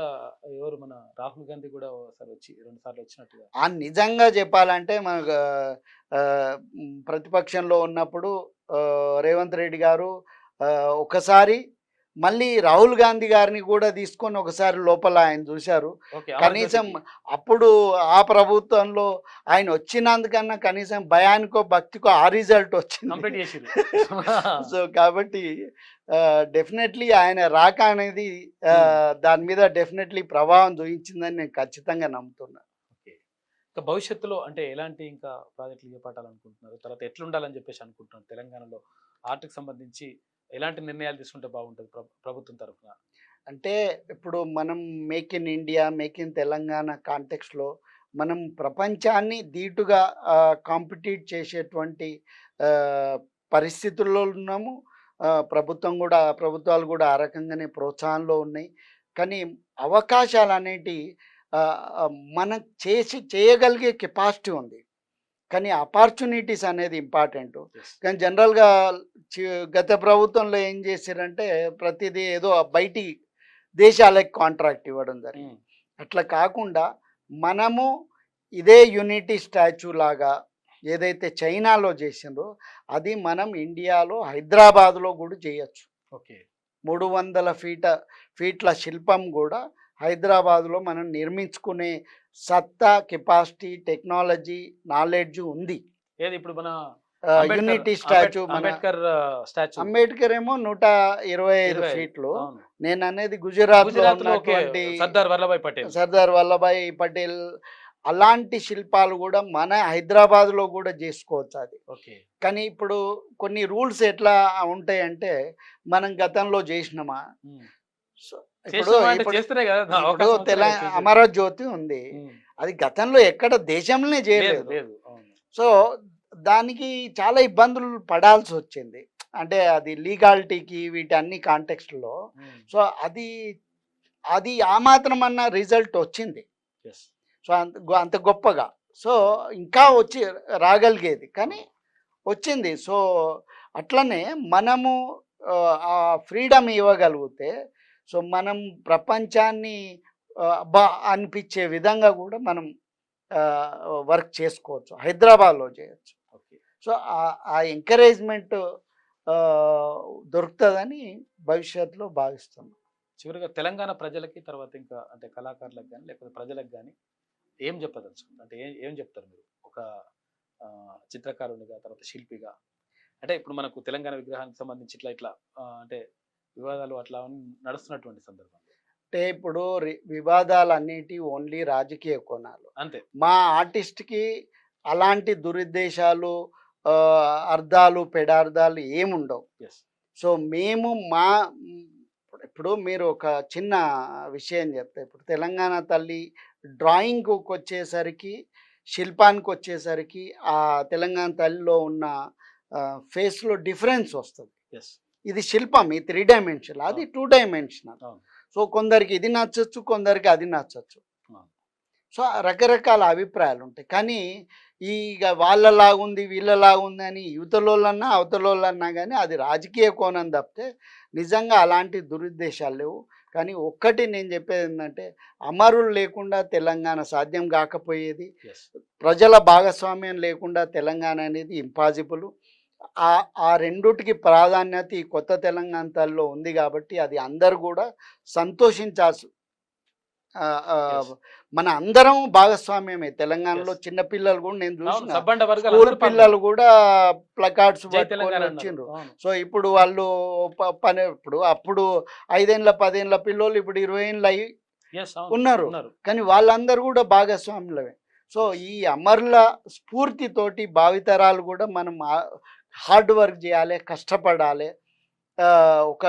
ఎవరు మన రాహుల్ గాంధీ కూడా ఒకసారి వచ్చి 2 సార్లు వచ్చినట్టుగా.
నిజంగా చెప్పాలంటే మనకు ప్రతిపక్షంలో ఉన్నప్పుడు రేవంత్ రెడ్డి గారు ఒకసారి మళ్ళీ రాహుల్ గాంధీ గారిని కూడా తీసుకొని ఒకసారి లోపల ఆయన చూశారు.
ఓకే,
కనీసం
అమరజ్యోతికి.
అప్పుడు ఆ ప్రభుత్వంలో ఆయన వచ్చినందుకన్నా కనీసం భయానికో భక్తికో ఆ రిజల్ట్ వచ్చింది.
కంప్లీట్ చేసిర్రు.
సో కాబట్టి డెఫినెట్లీ ఆయన రాక అనేది దాని మీద డెఫినెట్లీ ప్రభావం చూపించిందని నేను ఖచ్చితంగా నమ్ముతున్నాను.
ఓకే. ఇంకా భవిష్యత్తులో అంటే ఎలాంటి ఇంకా ప్రాజెక్టులు చేపట్టాలనుకుంటున్నారు, తర్వాత ఎట్లుండాలని చెప్పేసి అనుకుంటున్నారు తెలంగాణలో ఆర్ట్కి సంబంధించి ఎలాంటి నిర్ణయాలు తీసుకుంటే బాగుంటుంది ప్రభుత్వం తరఫున?
అంటే ఇప్పుడు మనం make in India, make in Telangana కాంటెక్స్లో మనం ప్రపంచాన్ని ధీటుగా కాంపిటీట్ చేసేటువంటి ఆ, పరిస్థితుల్లో ఉన్నాము. ప్రభుత్వాలు కూడా ఆ రకంగానే ప్రోత్సాహంలో ఉన్నాయి. కానీ అవకాశాలు అనేటి మనం చేయగలిగే కెపాసిటీ ఉంది, కానీ ఆపర్చునిటీస్ అనేది ఇంపార్టెంట్.
Yes.
కానీ జనరల్గా గత ప్రభుత్వంలో ఏం చేశారంటే ప్రతిదీ ఏదో బయటి దేశాలకు కాంట్రాక్ట్ ఇవ్వడం జరిగింది. అట్లా కాకుండా మనము ఇదే యూనిటీ స్టాచ్యూ లాగా ఏదైతే చైనాలో చేసిందో అది మనం ఇండియాలో హైదరాబాద్లో కూడా చేయొచ్చు.
ఓకే.
300 ఫీట్ల శిల్పం కూడా హైదరాబాద్లో మనం నిర్మించుకునే సత్తా, కెపాసిటీ, టెక్నాలజీ, నాలెడ్జ్ ఉంది.
ఏది ఇప్పుడు మన
యూనిటీ స్టాచ్యూ, మన
అంబేద్కర్ స్టాచ్యూ.
అంబేద్కర్ ఏమో 125 ఫీట్లు.
అవును.
నేను అనేది గుజరాత్
గుజరాత్ లో ఓకే, సర్దార్ వల్లభాయ్ పటేల్.
సర్దార్ వల్లభాయ్ పటేల్ అలాంటి శిల్పాలు కూడా మన హైదరాబాద్లో కూడా చేసుకోవచ్చు అది.
ఓకే.
కానీ ఇప్పుడు కొన్ని రూల్స్ ఎట్లా ఉంటాయంటే మనం గతంలో చేసినామా.
ఉమ్.
సో
చేసినామా అంటే చేస్తేనే కదా అవకాశం వచ్చేది
తెలంగాణ
చేసేది.
అమరజ్యోతి ఉంది,
ఉమ్.
అది గతంలో ఎక్కడ దేశంలోనే
లేదు,
చేయలేదు.
లేదు. అవును.
సో దానికి చాలా ఇబ్బందులు పడాల్సి వచ్చింది, అంటే అది లీగాలిటీకి వీటన్ని కాంటెక్స్ట్లో.
ఉమ్.
సో అది ఆ మాత్రం అన్న రిజల్ట్ వచ్చింది.
Yes.
సో అంత గొప్పగా, సో ఇంకా వచ్చి రాగలిగేది కానీ వచ్చింది. సో అట్లనే మనము ఆ ఫ్రీడమ్ ఇవ్వగలిగితే సో మనం ప్రపంచాన్ని బా అనిపించే విధంగా కూడా మనం వర్క్ చేసుకోవచ్చు, హైదరాబాద్లో చేయొచ్చు.
ఓకే.
సో ఆ ఎంకరేజ్మెంట్ దొరుకుతుందని భవిష్యత్తులో భావిస్తున్నాం.
చివరిగా తెలంగాణ ప్రజలకి, తర్వాత ఇంకా అంటే కళాకారులకు కానీ లేకపోతే ప్రజలకు కానీ ఏం చెప్పదలుచుకుంటారు? అంటే ఏం చెప్తారు మీరు ఒక చిత్రకారునిగా, తర్వాత శిల్పిగా? అంటే ఇప్పుడు మనకు తెలంగాణ విగ్రహానికి సంబంధించి ఇట్లా అంటే వివాదాలు అట్లా నడుస్తున్నటువంటి సందర్భంలో
అంటే ఇప్పుడు వివాదాలు అన్నిటి ఓన్లీ రాజకీయ కోణాలు.
అంతే.
మా ఆర్టిస్ట్కి అలాంటి దురుద్దేశాలు, అర్థాలు, పెడార్థాలు ఏముండవు.
Yes.
సో మేము ఇప్పుడు మీరు ఒక చిన్న విషయం చెప్తే, ఇప్పుడు తెలంగాణ తల్లి డ్రాయింగ్కి వచ్చేసరికి, శిల్పానికి వచ్చేసరికి ఆ తెలంగాణ తల్లిలో ఉన్న ఫేస్లో డిఫరెన్స్ వస్తుంది.
Yes.
ఇది శిల్పం, ఈ 3 డైమెన్షనల్, అది 2 డైమెన్షనల్.
అవును.
సో కొందరికి ఇది నచ్చచ్చు, కొందరికి అది నచ్చచ్చు.
అవును.
సో రకరకాల అభిప్రాయాలు ఉంటాయి. కానీ ఇక వాళ్ళలాగుంది వీళ్ళలాగుంది అని యువతలోళ్ళన్నా అవతలోళ్ళన్నా కానీ అది రాజకీయ కోణం తప్పితే నిజంగా అలాంటి దురుద్దేశాలు లేవు. కానీ ఒక్కటి నేను చెప్పేది ఏంటంటే అమరులు లేకుండా తెలంగాణ సాధ్యం కాకపోయేది.
ఎస్.
ప్రజల భాగస్వామ్యం లేకుండా తెలంగాణ అనేది ఇంపాసిబుల్. ఆ రెండుటికి ప్రాధాన్యత ఈ కొత్త తెలంగాణ తల్లిలో ఉంది కాబట్టి అది అందరూ కూడా సంతోషించాల్సి
Yes.
మన అందరం భాగస్వామ్యమే. తెలంగాణలో
Yes.
చిన్న పిల్లలు కూడా నేను
అవును,
చూసిన
సబ్బండ వర్గాలు
స్కూల్
అందరూ
పిల్లలు కూడా ప్లకార్డ్స్
జై
పట్టుకొని
తెలంగాణ అన్నారు.
వచ్చిండ్రు.
అవును.
సో ఇప్పుడు వాళ్ళు అప్పుడు 5 ఏళ్ళ 10 ఏళ్ళ పిల్లోళ్ళు ఇప్పుడు 20 ఏళ్ళు అయ్యి
Yes, అవును,
ఉన్నారు.
ఉన్నారు.
కానీ వాళ్ళందరూ కూడా భాగస్వాములమే. So
Yes.
ఈ అమరుల స్ఫూర్తితోటి భావితరాలు కూడా మనం హార్డ్ వర్క్ చేయాలి, కష్టపడాలి. ఒక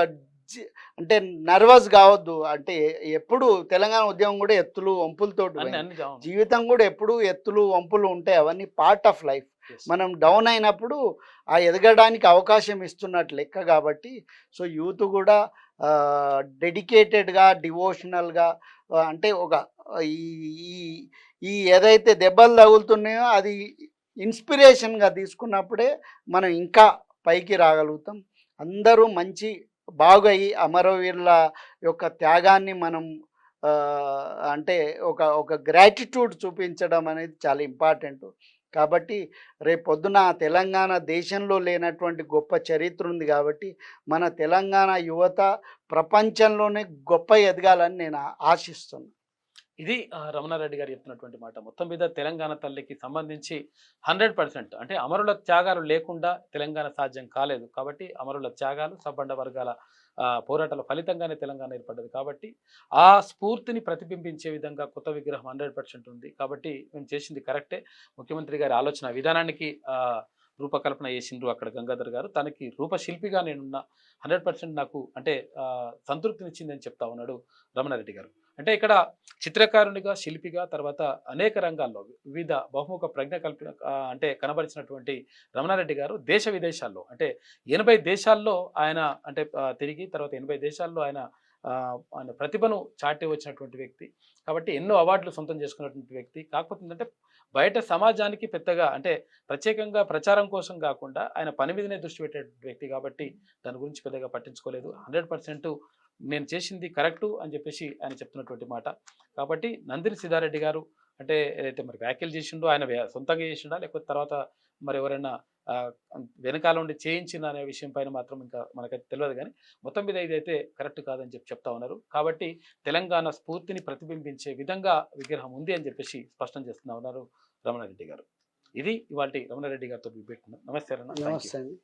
అంటే నర్వస్ కావద్దు. అంటే ఎప్పుడు తెలంగాణ ఉద్యమం కూడా ఎత్తులు వంపులతోటి
అన్ని
పోయింది.
అన్ని అవును.
జీవితం కూడా ఎప్పుడు ఎత్తులు వంపులు ఉంటాయి. అవన్నీ పార్ట్ ఆఫ్ లైఫ్.
Yes.
మనం డౌన్ అయినప్పుడు ఆ ఎదగడానికి అవకాశం ఇస్తున్నట్టు లెక్క కాబట్టి సో యూత్ కూడా డెడికేటెడ్గా డివోషనల్గా అంటే ఒక ఈ ఈ- ఈ ఏదైతే దెబ్బలు తగులుతున్నాయో అది ఇన్స్పిరేషన్గా తీసుకున్నప్పుడే మనం ఇంకా పైకి రాగలుగుతాం. అందరూ మంచి బాగయి అమరవీరుల యొక్క త్యాగాన్ని మనం అంటే ఒక గ్రాటిట్యూడ్ చూపించడం అనేది చాలా ఇంపార్టెంట్. కాబట్టి రేపొద్దున తెలంగాణ దేశంలో లేనటువంటి గొప్ప చరిత్ర ఉంది కాబట్టి మన తెలంగాణ యువత ప్రపంచంలోనే గొప్ప ఎదగాలని నేను ఆశిస్తున్నాను.
ఇది రమణారెడ్డి గారు చెప్తున్నటువంటి మాట. మొత్తం మీద తెలంగాణ తల్లికి సంబంధించి 100% అంటే అమరుల త్యాగాలు లేకుండా తెలంగాణ సాధ్యం కాలేదు. కాబట్టి అమరుల త్యాగాలు సబ్బండ వర్గాల పోరాటాల ఫలితంగానే తెలంగాణ ఏర్పడ్డది. కాబట్టి ఆ స్ఫూర్తిని ప్రతిబింబించే విధంగా కొత్త విగ్రహం 100% ఉంది. కాబట్టి మేము చేసింది కరెక్టే. ముఖ్యమంత్రి గారి ఆలోచన విధానానికి రూపకల్పన చేసిండ్రు అక్కడ గంగాధర్ గారు. తనకి రూపశిల్పిగా నేనున్న 100% నాకు అంటే సంతృప్తినిచ్చిందని చెప్తా ఉన్నాడు రమణారెడ్డి గారు. అంటే ఇక్కడ చిత్రకారునిగా, శిల్పిగా, తర్వాత అనేక రంగాల్లో వివిధ బహుముఖ ప్రజ్ఞ అంటే కనబరిచినటువంటి రమణారెడ్డి గారు దేశ విదేశాల్లో అంటే 80 దేశాల్లో ఆయన అంటే తిరిగి తర్వాత 80 దేశాల్లో ఆయన ప్రతిభను చాటి వచ్చినటువంటి వ్యక్తి. కాబట్టి ఎన్నో అవార్డులు సొంతం చేసుకున్నటువంటి వ్యక్తి. కాకపోతే ఏంటంటే బయట సమాజానికి పెద్దగా అంటే ప్రత్యేకంగా ప్రచారం కోసం కాకుండా ఆయన పని మీదనే దృష్టి పెట్టేటువంటి వ్యక్తి కాబట్టి దాని గురించి పెద్దగా పట్టించుకోలేదు. 100% నేను చేసింది కరెక్టు అని చెప్పేసి ఆయన చెప్తున్నటువంటి మాట. కాబట్టి నందిని సిద్ధారెడ్డి గారు అంటే ఏదైతే మరి వ్యాఖ్యలు చేసిండో ఆయన సొంతంగా చేసిండా లేకపోతే తర్వాత మరి ఎవరైనా వెనకాల ఉండి చేయించిన అనే విషయం పైన మాత్రం ఇంకా మనకైతే తెలియదు. కానీ మొత్తం మీద ఇదైతే కరెక్ట్ కాదని చెప్తా ఉన్నారు. కాబట్టి తెలంగాణ స్ఫూర్తిని ప్రతిబింబించే విధంగా విగ్రహం ఉంది అని చెప్పేసి స్పష్టం చేస్తున్నా ఉన్నారు రమణారెడ్డి గారు. ఇది ఇవాళ రమణారెడ్డి గారితో పెట్టుకున్నాం. నమస్తే అన్న.
నమస్తే అండి.